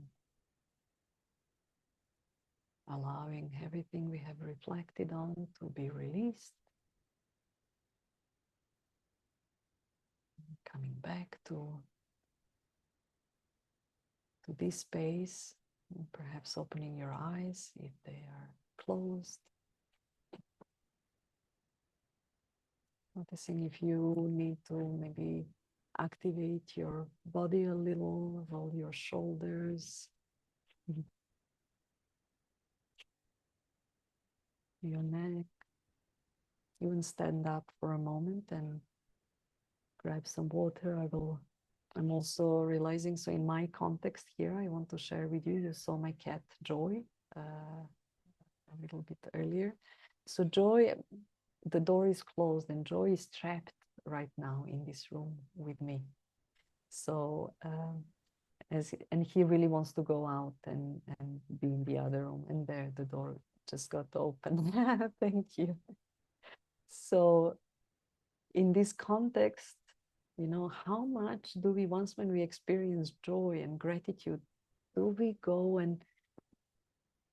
[SPEAKER 1] allowing everything we have reflected on to be released. Coming back to this space, perhaps opening your eyes if they are closed. Noticing if you need to maybe activate your body a little, roll your shoulders, your neck. Even stand up for a moment and grab some water. I will I'm also realizing, so in my context here, I want to share with you, you saw my cat Joy a little bit earlier. So Joy, the door is closed and Joy is trapped right now in this room with me. So and he really wants to go out and be in the other room, and there the door just got open. Thank you. So in this context, you know, how much do we, once when we experience joy and gratitude, do we go and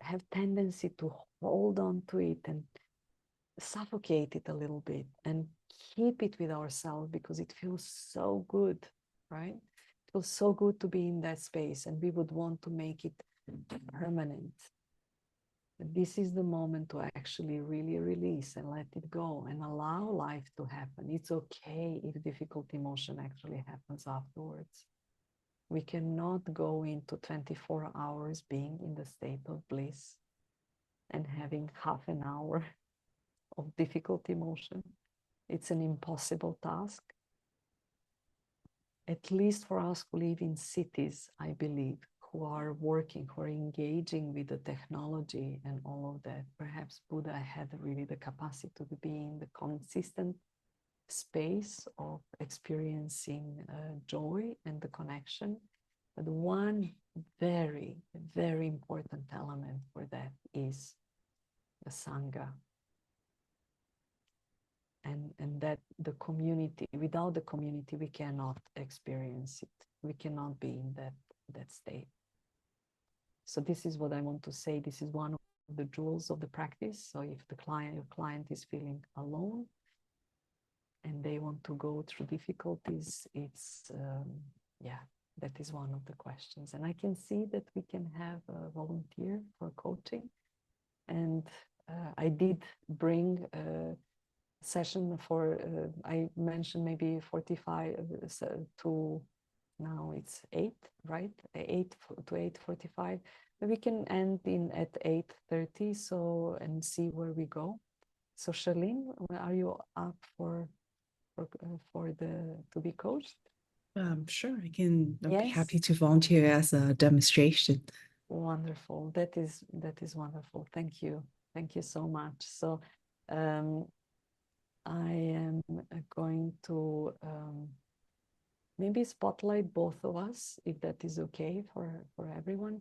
[SPEAKER 1] have tendency to hold on to it and suffocate it a little bit and keep it with ourselves because it feels so good, right? It feels so good to be in that space, and we would want to make it permanent. But this is the moment to actually really release and let it go and allow life to happen. It's okay if difficult emotion actually happens afterwards. We cannot go into 24 hours being in the state of bliss and having half an hour of difficult emotion. It's an impossible task. At least for us who live in cities, I believe, who are working, who are engaging with the technology and all of that. Perhaps Buddha had really the capacity to be in the consistent space of experiencing joy and the connection. But one very, very important element for that is the Sangha. And that the community, without the community, we cannot experience it. We cannot be in that state. So this is what I want to say. This is one of the jewels of the practice. So if your client is feeling alone and they want to go through difficulties, it's, yeah, that is one of the questions. And I can see that we can have a volunteer for coaching. And I did bring session for I mentioned maybe 45 to now it's 8, right? 8 to 8:45. But we can end in at 8:30, so and see where we go. So Charlene, are you up for the to be coached?
[SPEAKER 3] Sure, I'd be
[SPEAKER 1] Yes.
[SPEAKER 3] happy to volunteer as a demonstration.
[SPEAKER 1] Wonderful. That is wonderful. Thank you so much. So I am going to maybe spotlight both of us, if that is okay for everyone,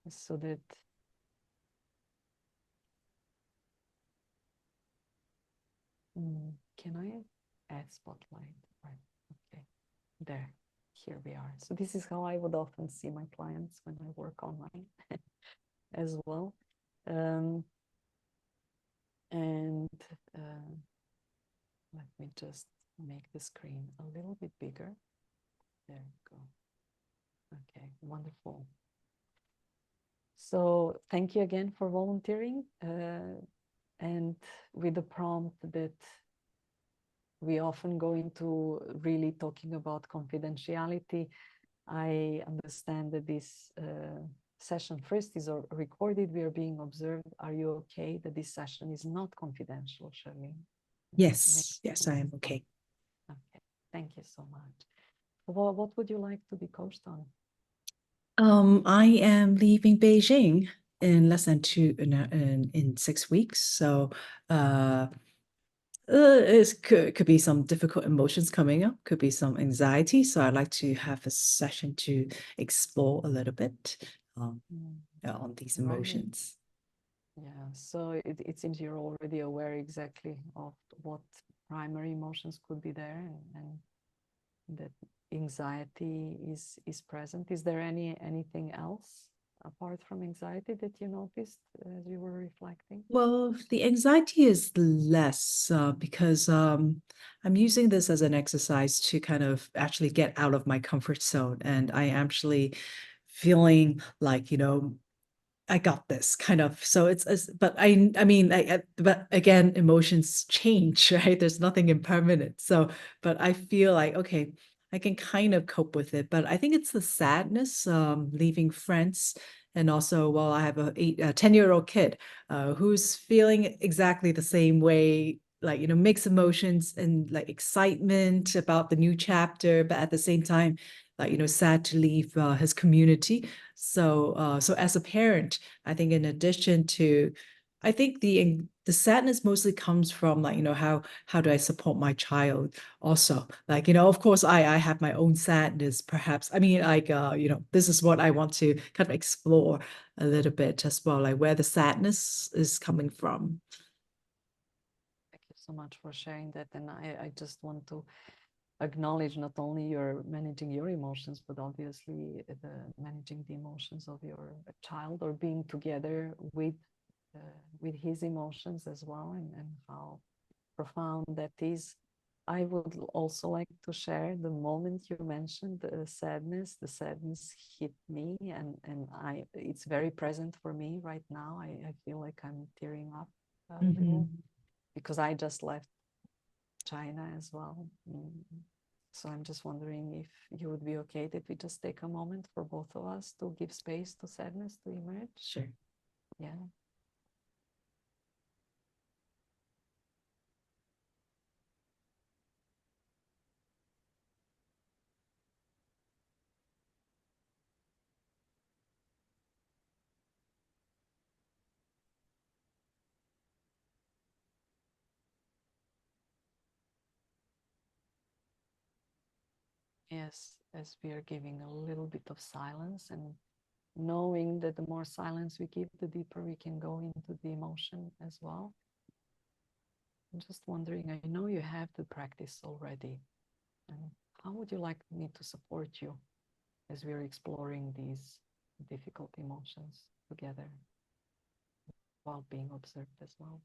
[SPEAKER 1] so that can I add spotlight? Right. Okay. There. Here we are. So this is how I would often see my clients when I work online as well. And let me just make the screen a little bit bigger. There you go. Okay, wonderful. So thank you again for volunteering, and with the prompt that we often go into really talking about confidentiality. I understand that this session first is recorded. We are being observed. Are you okay that this session is not confidential, Charlene?
[SPEAKER 3] Yes, yes, I am okay.
[SPEAKER 1] Okay, thank you so much. What would you like to be coached on?
[SPEAKER 3] I am leaving Beijing in less than in 6 weeks. So it could be some difficult emotions coming up, could be some anxiety. So I'd like to have a session to explore a little bit on these emotions.
[SPEAKER 1] Yeah, so it seems you're already aware exactly of what primary emotions could be there, and that anxiety is present. Is there anything else apart from anxiety that you noticed as you were reflecting?
[SPEAKER 3] Well, the anxiety is less because I'm using this as an exercise to kind of actually get out of my comfort zone. And I am actually feeling like, I got this kind of. So but but again, emotions change, right? There's nothing impermanent. So, but I feel like, okay, I can kind of cope with it. But I think it's the sadness, leaving friends. And also, well, I have a 10-year-old kid who's feeling exactly the same way like, mixed emotions and like excitement about the new chapter, but at the same time, like, sad to leave his community. So as a parent, I think in addition to, I think the sadness mostly comes from like, how do I support my child also? Like, of course I have my own sadness, perhaps. I mean, like, this is what I want to kind of explore a little bit as well, like where the sadness is coming from.
[SPEAKER 1] Thank you so much for sharing that. And I just want to acknowledge not only your managing your emotions, but obviously managing the emotions of your child, or being together with his emotions as well, and how profound that is. I would also like to share the moment you mentioned the sadness. The sadness hit me, and it's very present for me right now. I feel like I'm tearing up a little, because I just left China as well. So I'm just wondering if you would be okay that we just take a moment for both of us to give space to sadness to emerge.
[SPEAKER 3] Sure.
[SPEAKER 1] Yeah. Yes, as we are giving a little bit of silence, and knowing that the more silence we give, the deeper we can go into the emotion as well. I'm just wondering, I know you have the practice already, and how would you like me to support you as we are exploring these difficult emotions together while being observed as well?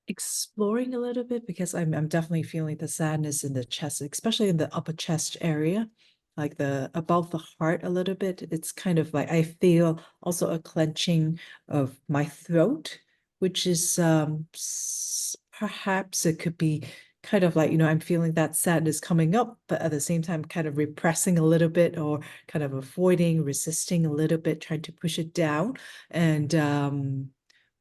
[SPEAKER 3] Exploring a little bit, because I'm definitely feeling the sadness in the chest, especially in the upper chest area, like the above the heart a little bit. It's kind of like I feel also a clenching of my throat, which is perhaps it could be kind of like, I'm feeling that sadness coming up, but at the same time kind of repressing a little bit, or kind of avoiding, resisting a little bit, trying to push it down. And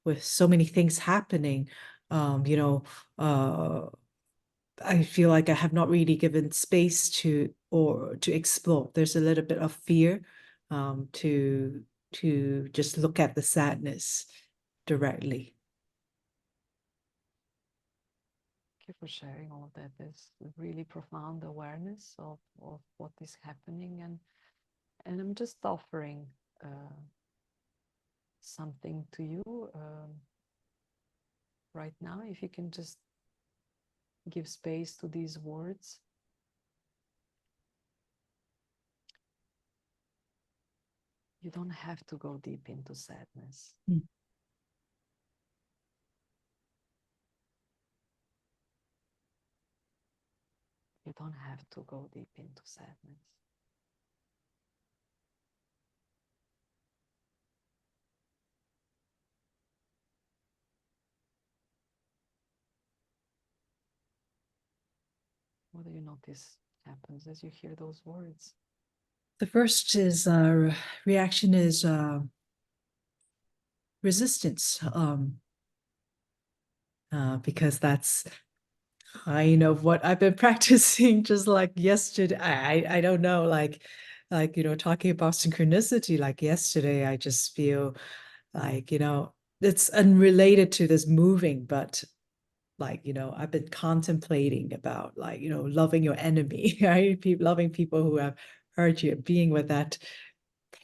[SPEAKER 3] with so many things happening, um, you know, uh, I feel like I have not really given space to explore. There's a little bit of fear, to just look at the sadness directly.
[SPEAKER 1] Thank you for sharing all of that. There's really profound awareness of what is happening, and I'm just offering something to you right now. If you can just give space to these words. You don't have to go deep into sadness.
[SPEAKER 3] Mm.
[SPEAKER 1] You don't have to go deep into sadness. What do you notice happens as you hear those words?
[SPEAKER 3] The first is reaction is resistance, because that's kind of what I've been practicing. Just like yesterday, I don't know, like talking about synchronicity. Like yesterday, I just feel like it's unrelated to this moving, but like I've been contemplating about like loving your enemy, right? Loving people who have hurt you, being with that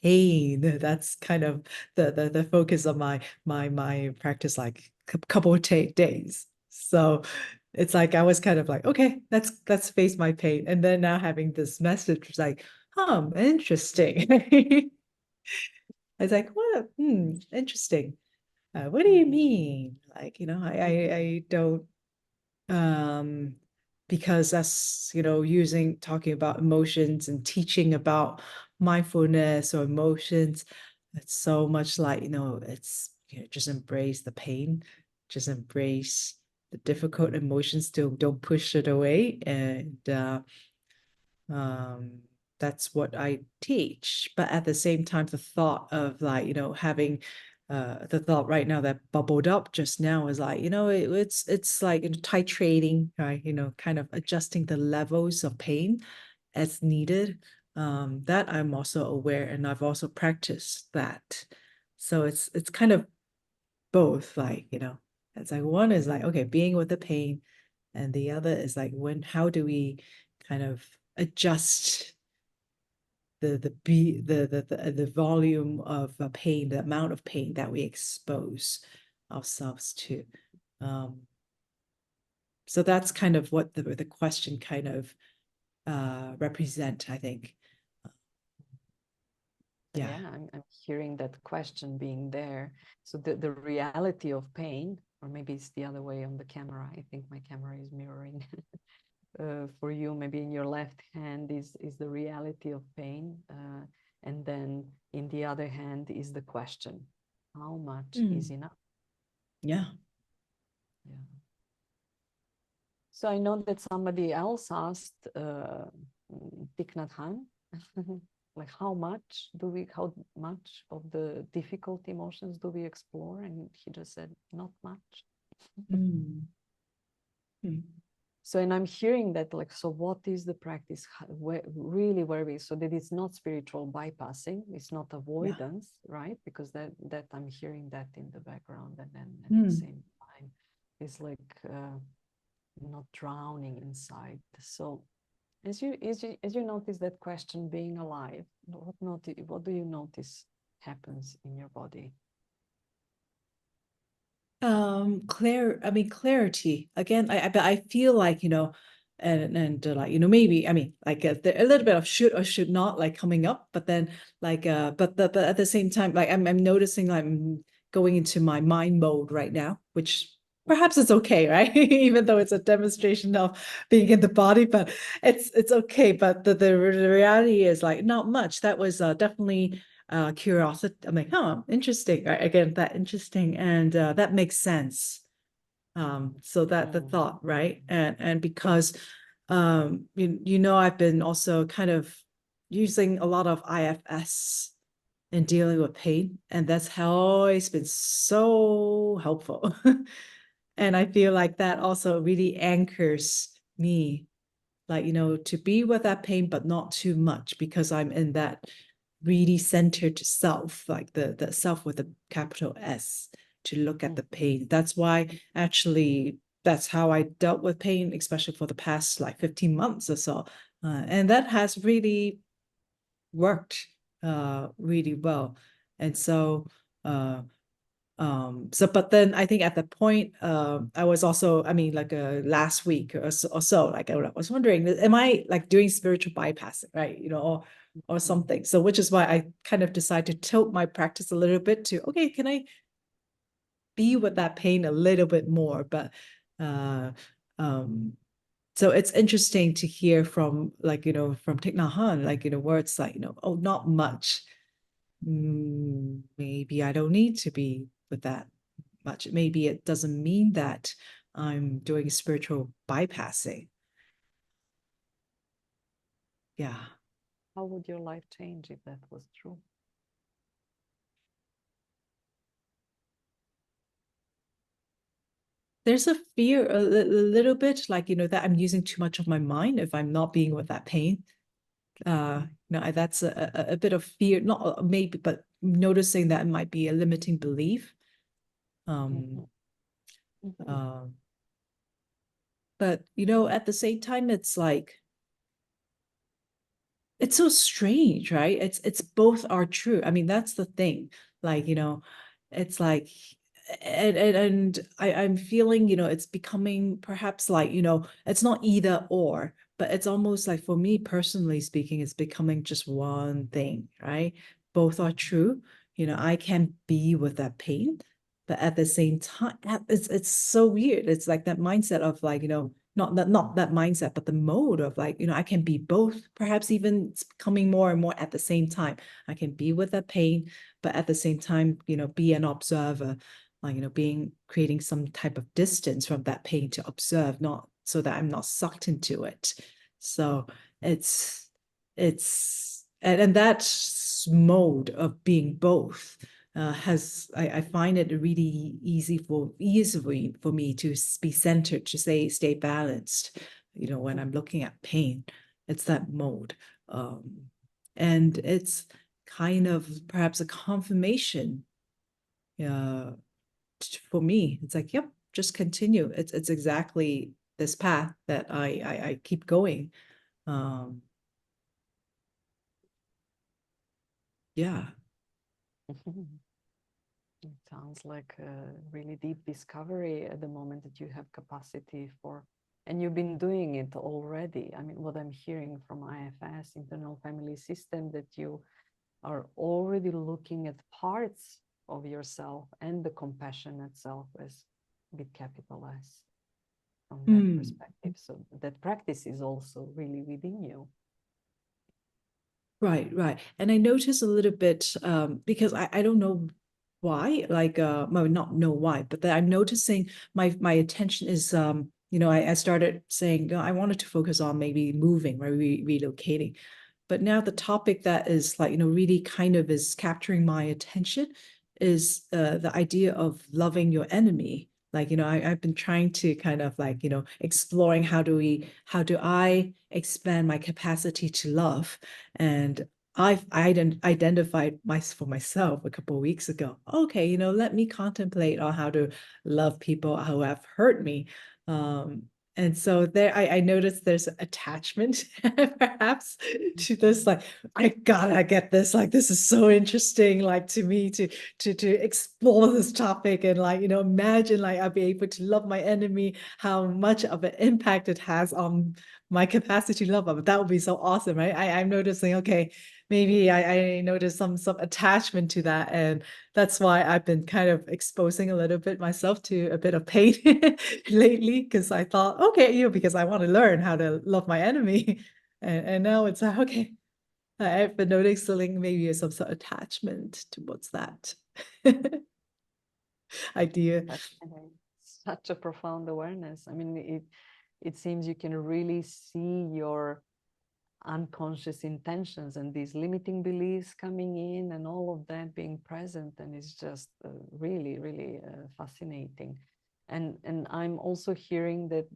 [SPEAKER 3] pain. That's kind of the focus of my practice, like couple of days. So it's like I was kind of like, okay, let's face my pain, and then now having this message was like, interesting. I was like, what? Interesting. What do you mean? Like, I don't, um, because that's, talking about emotions and teaching about mindfulness or emotions. It's so much like, it's, just embrace the pain, just embrace the difficult emotions, don't push it away. And, um, that's what I teach. But at the same time, the thought of like, having the thought right now that bubbled up just now is like, it's like titrating, right? Kind of adjusting the levels of pain as needed. That I'm also aware, and I've also practiced that. So it's kind of both, like, it's like one is like, okay, being with the pain, and the other is like how do we kind of adjust the volume of pain, the amount of pain that we expose ourselves to. So that's kind of what the question kind of represent, I think. Yeah.
[SPEAKER 1] I'm hearing that question being there. So the reality of pain, or maybe it's the other way on the camera. I think my camera is mirroring. For you, maybe in your left hand is the reality of pain, and then in the other hand is the question: how much is enough?
[SPEAKER 3] Yeah.
[SPEAKER 1] Yeah. So I know that somebody else asked Thich Nhat Hanh, like how much of the difficult emotions do we explore? And he just said, not much. So, and I'm hearing that, like, so what is the practice? Where we, so that it's not spiritual bypassing, it's not avoidance, right? Because that I'm hearing that in the background, and then at the same time, it's like not drowning inside. So, as you notice that question, being alive, what do you notice happens in your body?
[SPEAKER 3] Clarity again. I feel like, and like, maybe, I mean, like a little bit of should or should not like coming up, but then like but at the same time, like I'm noticing like I'm going into my mind mode right now, which perhaps it's okay, right? Even though it's a demonstration of being in the body, but it's okay. But the reality is like not much. That was definitely curiosity. I'm like, oh, interesting. Right? Again, that interesting, and that makes sense. So that the thought, right? And because I've been also kind of using a lot of IFS in dealing with pain, and that's always been so helpful. And I feel like that also really anchors me, like, to be with that pain, but not too much, because I'm in that really centered self, like the self with a capital S, to look at the pain. That's why actually that's how I dealt with pain, especially for the past like 15 months or so. And that has really worked really well. And so but then I think at the point I was also, I mean, like last week or so, like I was wondering, am I like doing spiritual bypassing, right? Or something. So which is why I kind of decided to tilt my practice a little bit to, okay, can I be with that pain a little bit more? But so it's interesting to hear from, like, from Thich Nhat Hanh, like, words like, oh, not much. Maybe I don't need to be with that much. Maybe it doesn't mean that I'm doing spiritual bypassing. Yeah.
[SPEAKER 1] How would your life change if that was true?
[SPEAKER 3] There's a fear a little bit, like, that I'm using too much of my mind if I'm not being with that pain. That's a bit of fear, not maybe, but noticing that it might be a limiting belief. But at the same time, it's like, it's so strange, right? It's both are true. I mean, that's the thing. Like, it's like, and I'm feeling, it's becoming perhaps like, it's not either or, but it's almost like, for me personally speaking, it's becoming just one thing, right? Both are true. I can be with that pain, but at the same time, it's so weird. It's like that mindset of like, not that mindset, but the mode of like, I can be both, perhaps even it's becoming more and more at the same time. I can be with that pain, but at the same time, be an observer, like, creating some type of distance from that pain to observe, not so that I'm not sucked into it. So it's and that mode of being both I find it really easy for me to be centered, to stay balanced. When I'm looking at pain, it's that mode. And it's kind of perhaps a confirmation uh, for me. It's like, yep, just continue. It's exactly this path that I keep going. Yeah.
[SPEAKER 1] It sounds like a really deep discovery at the moment that you have capacity for, and you've been doing it already. I mean, what I'm hearing from IFS, internal family system, that you are already looking at parts of yourself and the compassionate self as with capital S from that perspective. So that practice is also really within you.
[SPEAKER 3] Right. And I notice a little bit because I don't know why, like well, not know why, but that I'm noticing my attention is I started saying I wanted to focus on maybe moving or relocating. But now the topic that is like, really kind of is capturing my attention is the idea of loving your enemy. Like, I've been trying to kind of like, exploring how do I expand my capacity to love? And I've identified for myself a couple of weeks ago. Okay, let me contemplate on how to love people who have hurt me. And so there, I noticed there's attachment perhaps to this, like, I gotta get this, like, this is so interesting, like to me to explore this topic and like, imagine like I'll be able to love my enemy, how much of an impact it has on my capacity to love them. That would be so awesome, right? I'm noticing, okay, maybe I noticed some attachment to that. And that's why I've been kind of exposing a little bit myself to a bit of pain lately, because I thought, okay, because I want to learn how to love my enemy. And now it's like, okay, I've been noticing maybe some sort of attachment towards that idea.
[SPEAKER 1] Such a profound awareness. I mean, it seems you can really see your unconscious intentions and these limiting beliefs coming in and all of that being present, and it's just really fascinating. And I'm also hearing that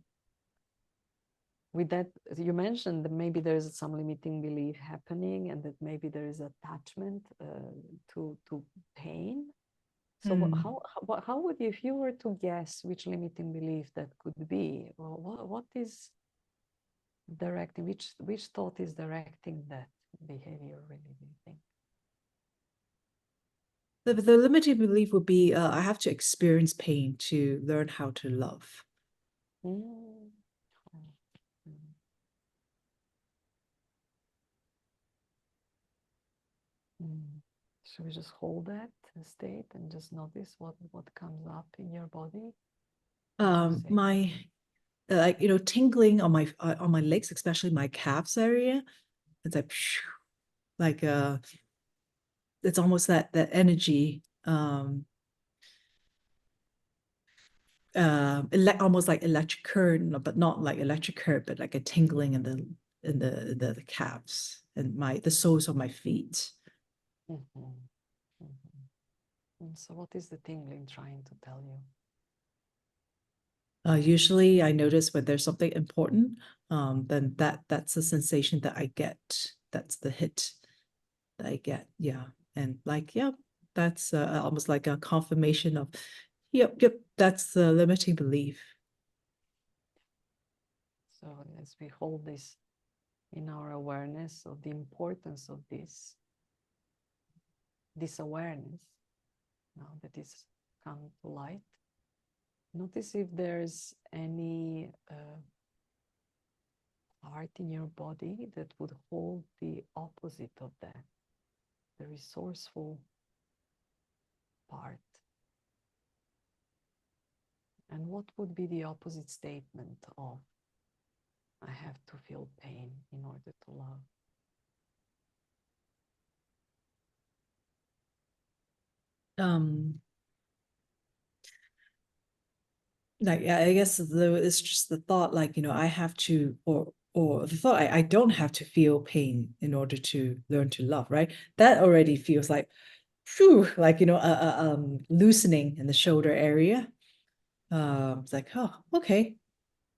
[SPEAKER 1] with that you mentioned that maybe there's some limiting belief happening and that maybe there is attachment to pain. So how would you, if you were to guess which limiting belief that could be, well, what is directing, which thought is directing that behavior, really, do you think?
[SPEAKER 3] The limiting belief would be I have to experience pain to learn how to love.
[SPEAKER 1] Mm. Mm. Should we just hold that state and just notice what comes up in your body?
[SPEAKER 3] My like tingling on my legs, especially my calves area. It's like it's almost that energy almost like electric current, but not like electric current, but like a tingling in the calves and the soles of my feet.
[SPEAKER 1] Mm-hmm. Mm-hmm. So what is the tingling trying to tell you?
[SPEAKER 3] Usually I notice when there's something important, then that's the sensation that I get. That's the hit that I get. Yeah. And like, yeah, that's almost like a confirmation of, yep, that's the limiting belief.
[SPEAKER 1] So as we hold this in our awareness of the importance of this awareness, now that is come to light, notice if there's any part in your body that would hold the opposite of that, the resourceful part. And what would be the opposite statement of I have to feel pain in order to love?
[SPEAKER 3] Like I guess it's just the thought, like I have to, or or the thought, I don't have to feel pain in order to learn to love, right? That already feels like, phew, like, loosening in the shoulder area. It's like, oh, okay.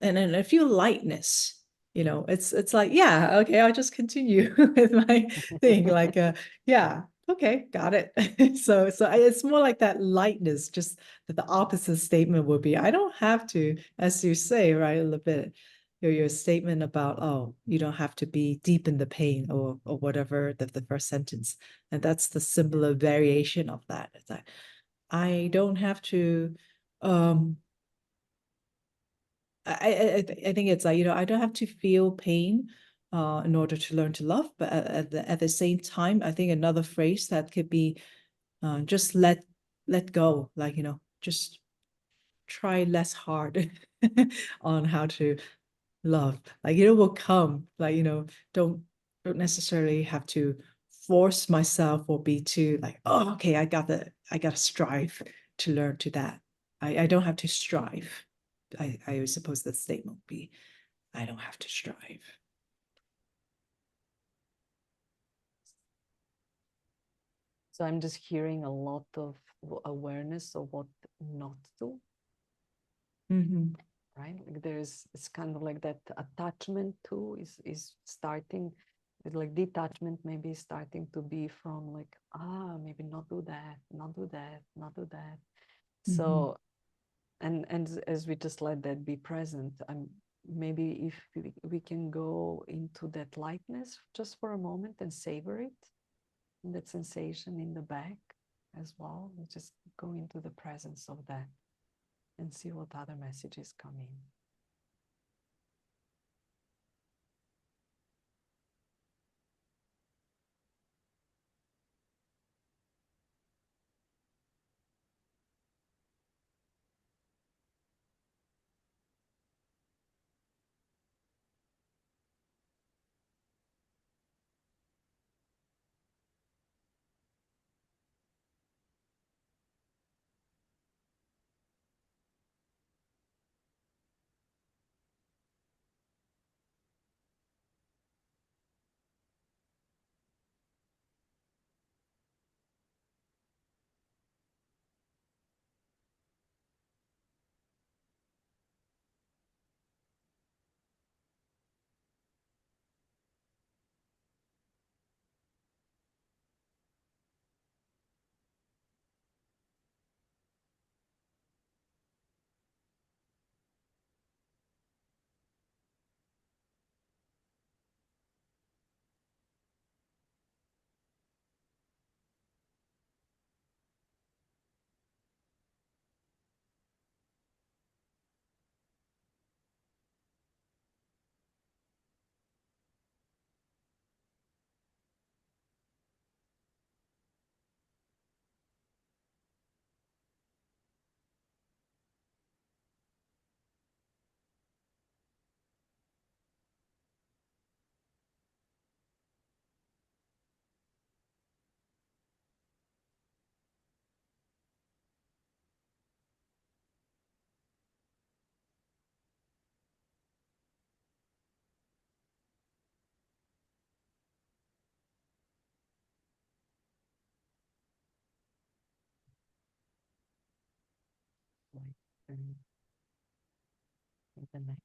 [SPEAKER 3] And then I feel lightness, it's like, yeah, okay, I'll just continue with my thing. Like, yeah, okay, got it. It's more like that lightness, just that the opposite statement would be, I don't have to, as you say, right, a little bit, your statement about, oh, you don't have to be deep in the pain, or whatever, the first sentence. And that's the similar variation of that. It's like, I don't have to, I think it's like, I don't have to feel pain in order to learn to love. But at the same time, I think another phrase that could be, just let go, like, just try less hard on how to love. Like, it will come, like, don't necessarily have to force myself or be too like, oh, okay, I gotta strive to learn to that. I don't have to strive. I suppose the statement would be, I don't have to strive.
[SPEAKER 1] So I'm just hearing a lot of awareness of what not to, right? Like it's kind of like that attachment to is starting, with like detachment maybe starting to be from like, maybe not do that, not do that, not do that. So, and as we just let that be present, maybe if we can go into that lightness just for a moment and savor it, and that sensation in the back as well. We just go into the presence of that and see what other messages come in. Like turning the neck.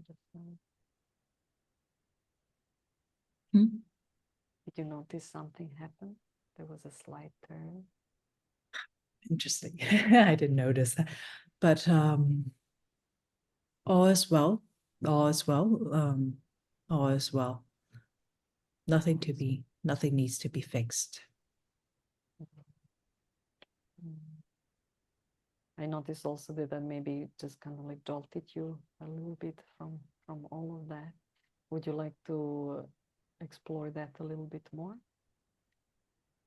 [SPEAKER 1] Just, did you notice something happened? There was a slight turn.
[SPEAKER 3] Interesting. I didn't notice that. But all is well. All is well. All is well. Nothing needs to be fixed.
[SPEAKER 1] I noticed also that maybe just kind of like jolted you a little bit from all of that. Would you like to explore that a little bit more?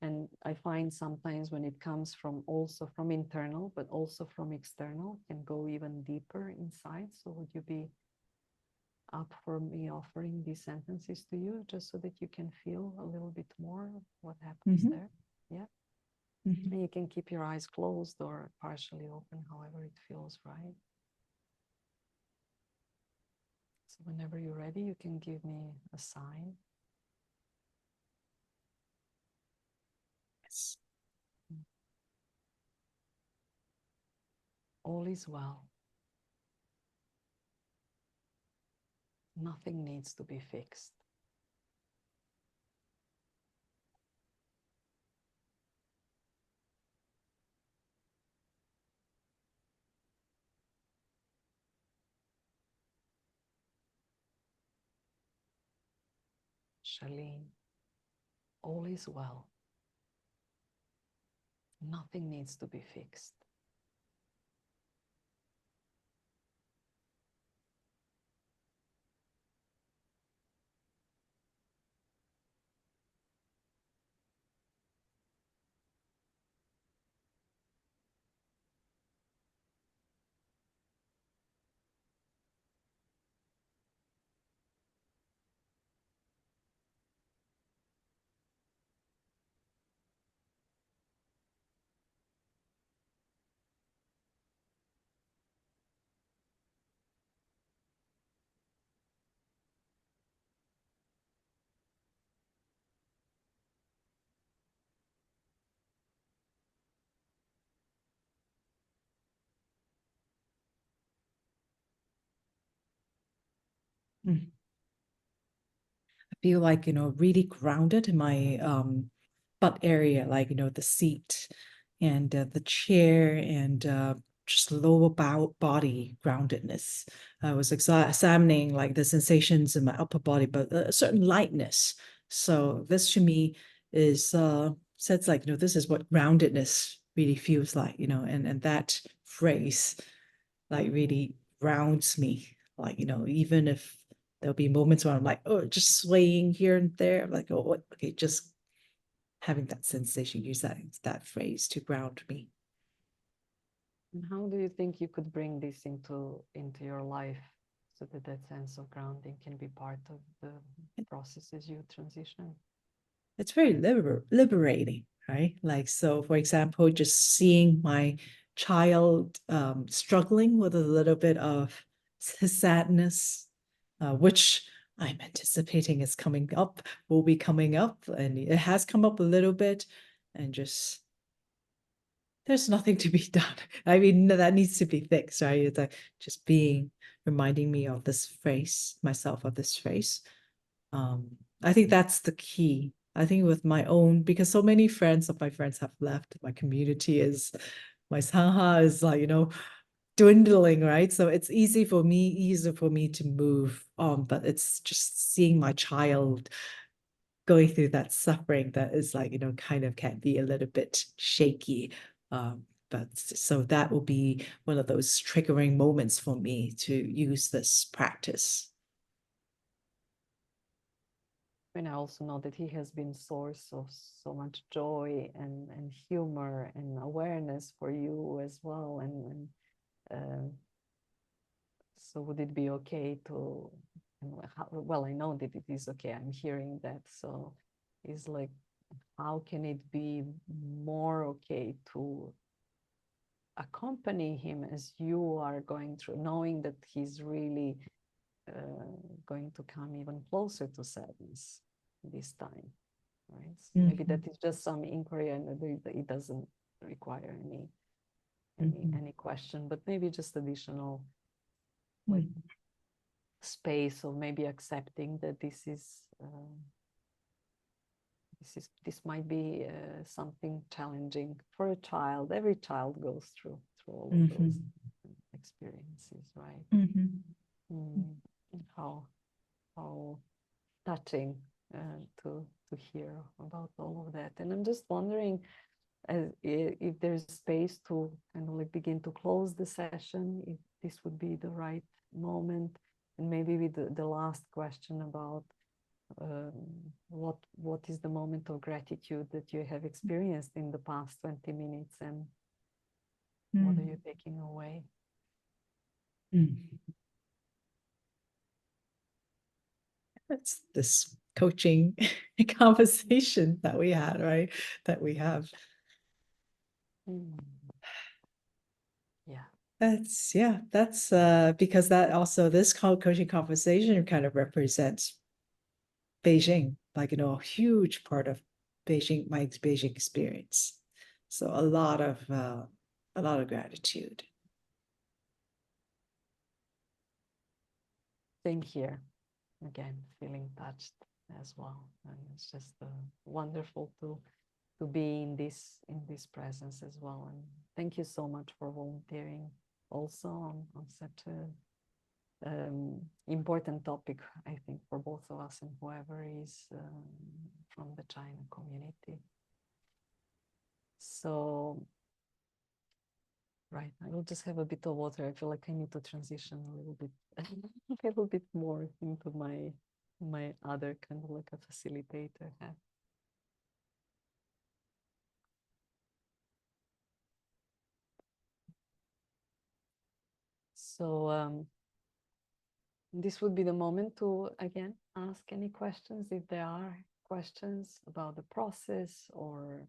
[SPEAKER 1] And I find sometimes when it comes from also from internal, but also from external, can go even deeper inside. So would you be up for me offering these sentences to you just so that you can feel a little bit more of what happens there? Yeah. And you can keep your eyes closed or partially open, however it feels right. So whenever you're ready, you can give me a sign.
[SPEAKER 3] Yes.
[SPEAKER 1] All is well. Nothing needs to be fixed. Charlene, all is well. Nothing needs to be fixed.
[SPEAKER 3] Mm. I feel like, really grounded in my butt area, like, the seat and the chair and just lower body groundedness. I was examining like the sensations in my upper body, but a certain lightness. So this to me is says like, this is what groundedness really feels like, and that phrase like really grounds me. Like, even if there'll be moments where I'm like, oh, just swaying here and there. I'm like, oh, what? Okay, just having that sensation, use that phrase to ground me.
[SPEAKER 1] And how do you think you could bring this into your life so that that sense of grounding can be part of the process as you transition?
[SPEAKER 3] It's very liberating, right? Like, so for example, just seeing my child struggling with a little bit of sadness, which I'm anticipating is coming up, will be coming up, and it has come up a little bit, and just there's nothing to be done. I mean, that needs to be fixed, right? It's like just reminding me of this phrase, myself of this phrase. I think that's the key. I think with my own, because so many friends of my friends have left, my community is, my saha is like, dwindling, right? So it's easier for me to move on, but it's just seeing my child going through that suffering that is like, kind of can be a little bit shaky. But so that will be one of those triggering moments for me to use this practice.
[SPEAKER 1] And I also know that he has been source of so much joy and humor and awareness for you as well. And so would it be okay to, well, I know that it is okay. I'm hearing that. So it's like, how can it be more okay to accompany him as you are going through, knowing that he's really going to come even closer to sadness this time, right? So maybe that is just some inquiry, and it doesn't require any question, but maybe just additional like space, or maybe accepting that this might be something challenging for a child. Every child goes through all of those experiences, right? How touching to hear about all of that. And I'm just wondering if there's space to kind of like begin to close the session, if this would be the right moment, and maybe with the last question about what is the moment of gratitude that you have experienced in the past 20 minutes, and what are you taking away?
[SPEAKER 3] It's this coaching conversation that we had, right? That we have.
[SPEAKER 1] Yeah.
[SPEAKER 3] That's because that also this coaching conversation kind of represents Beijing, like a huge part of Beijing, my Beijing experience. So a lot of gratitude.
[SPEAKER 1] Same here. Again, feeling touched as well, and it's just wonderful to be in this presence as well. And thank you so much for volunteering also on such a important topic, I think, for both of us and whoever is from the China community. So, right, I will just have a bit of water. I feel like I need to transition a little bit, a little bit more into my other kind of like a facilitator hat. So this would be the moment to again ask any questions if there are questions about the process or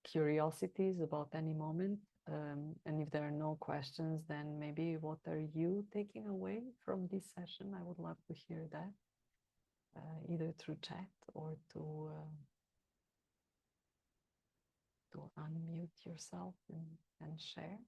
[SPEAKER 1] curiosities about any moment. And if there are no questions, then maybe what are you taking away from this session? I would love to hear that, either through chat or to unmute yourself and share.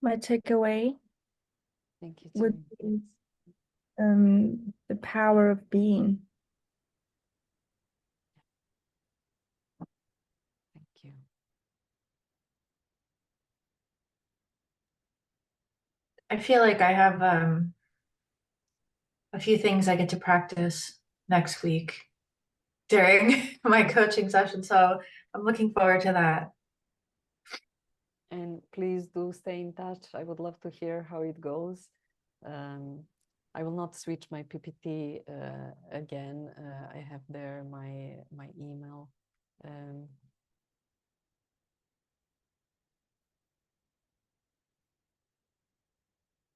[SPEAKER 4] My takeaway
[SPEAKER 1] Thank you,
[SPEAKER 4] would
[SPEAKER 1] Jimmy.
[SPEAKER 4] be the power of being.
[SPEAKER 1] Thank you.
[SPEAKER 2] I feel like I have a few things I get to practice next week during my coaching session. So I'm looking forward to that.
[SPEAKER 1] And please do stay in touch. I would love to hear how it goes. I will not switch my PPT again. I have there my email.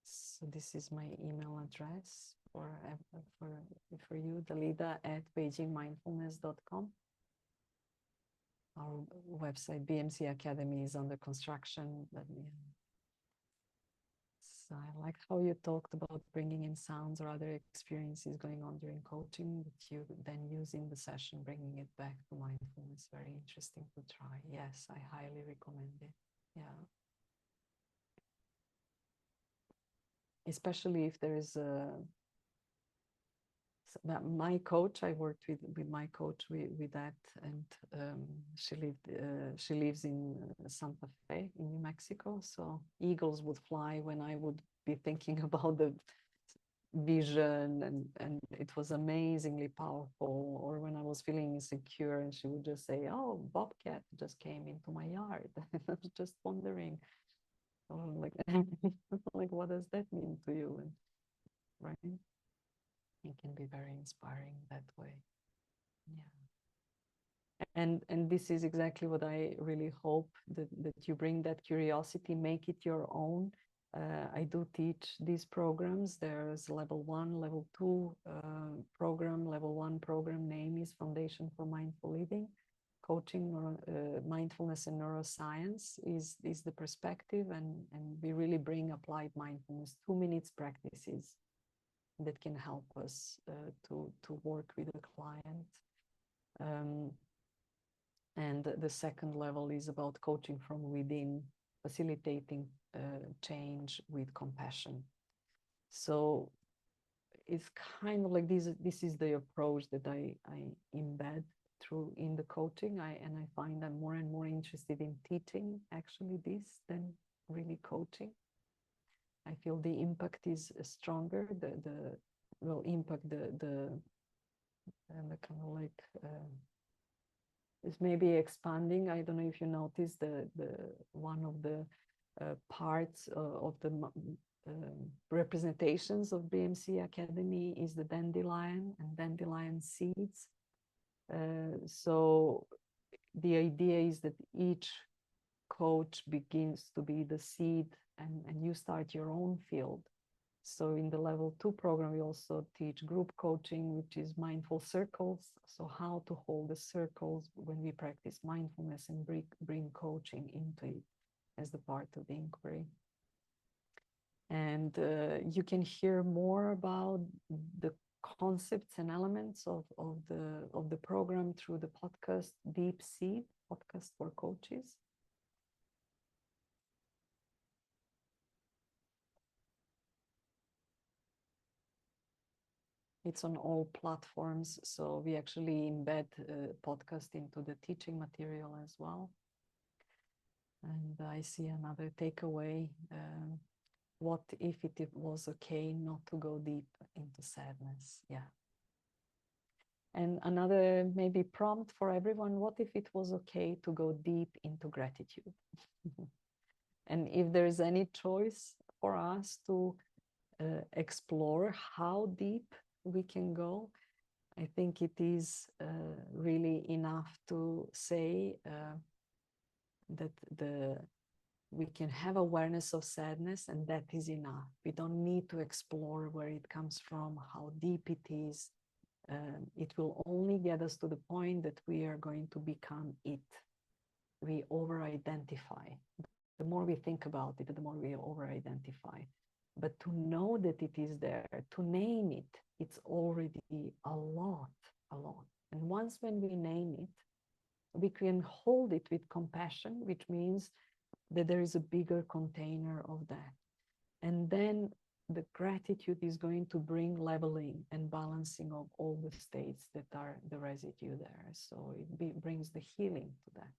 [SPEAKER 1] So this is my email address for you, dalida@beijingmindfulness.com. Our website, BMC Academy, is under construction. So I like how you talked about bringing in sounds or other experiences going on during coaching that you then use in the session, bringing it back to mindfulness. Very interesting to try. Yes, I highly recommend it. Yeah. Especially if there is my coach, I worked with my coach with that, and she lives in Santa Fe in New Mexico. So eagles would fly when I would be thinking about the vision, and it was amazingly powerful. Or when I was feeling insecure, and she would just say, "Oh, bobcat just came into my yard." I was just wondering, like, like, what does that mean to you? And right. It can be very inspiring that way. Yeah. And this is exactly what I really hope, that you bring that curiosity, make it your own. I do teach these programs. There's level 1, level 2 program. Level 1 program name is Foundation for Mindful Living. Coaching or mindfulness and neuroscience is the perspective, and we really bring applied mindfulness, 2 minutes practices that can help us to work with a client. And the second level is about coaching from within, facilitating change with compassion. So it's kind of like this is the approach that I embed through in the coaching. And I find I'm more and more interested in teaching actually this than really coaching. I feel the impact is stronger, will impact the kind of like it's maybe expanding. I don't know if you notice the one of the parts of the representations of BMC Academy is the dandelion and dandelion seeds. So the idea is that each coach begins to be the seed, and you start your own field. So in the level 2 program, we also teach group coaching, which is mindful circles. So how to hold the circles when we practice mindfulness and bring coaching into it as the part of the inquiry. And you can hear more about the concepts and elements of the program through the podcast Deep Seed, podcast for coaches. It's on all platforms, so we actually embed podcast into the teaching material as well. And I see another takeaway. What if it was okay not to go deep into sadness? Yeah. And another maybe prompt for everyone, what if it was okay to go deep into gratitude? And if there's any choice for us to explore how deep we can go, I think it is really enough to say that we can have awareness of sadness, and that is enough. We don't need to explore where it comes from, how deep it is. It will only get us to the point that we are going to become it. We over-identify. The more we think about it, the more we over-identify. But to know that it is there, to name it, it's already a lot, a lot. And once when we name it, we can hold it with compassion, which means that there is a bigger container of that. And then the gratitude is going to bring leveling and balancing of all the states that are the residue there. So it brings the healing to that.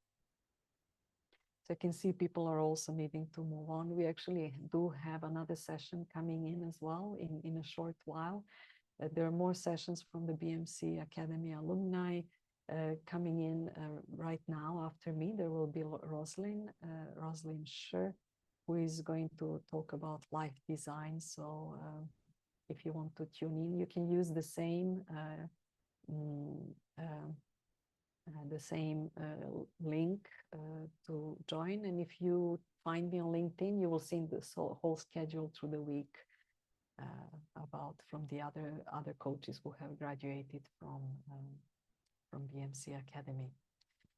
[SPEAKER 1] So I can see people are also needing to move on. We actually do have another session coming in as well in a short while. There are more sessions from the BMC Academy alumni coming in right now after me. There will be Rosalind Scher, who is going to talk about life design. So if you want to tune in, you can use the same link to join. And if you find me on LinkedIn, you will see the whole schedule through the week about from the other coaches who have graduated from BMC Academy.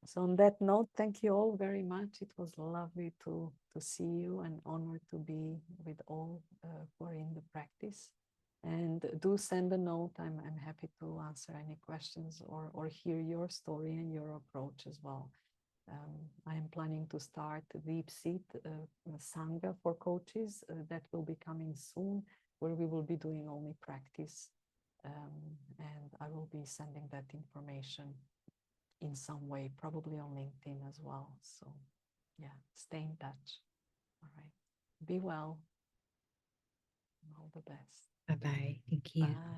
[SPEAKER 1] So on that note, thank you all very much. It was lovely to see you, and honored to be with all who are in the practice. And do send a note. I'm happy to answer any questions or hear your story and your approach as well. I am planning to start a Deep Seed Sangha for coaches that will be coming soon, where we will be doing only practice. And I will be sending that information in some way, probably on LinkedIn as well. So yeah, stay in touch. All right. Be well. All the best.
[SPEAKER 3] Bye-bye. Thank you.
[SPEAKER 1] Bye.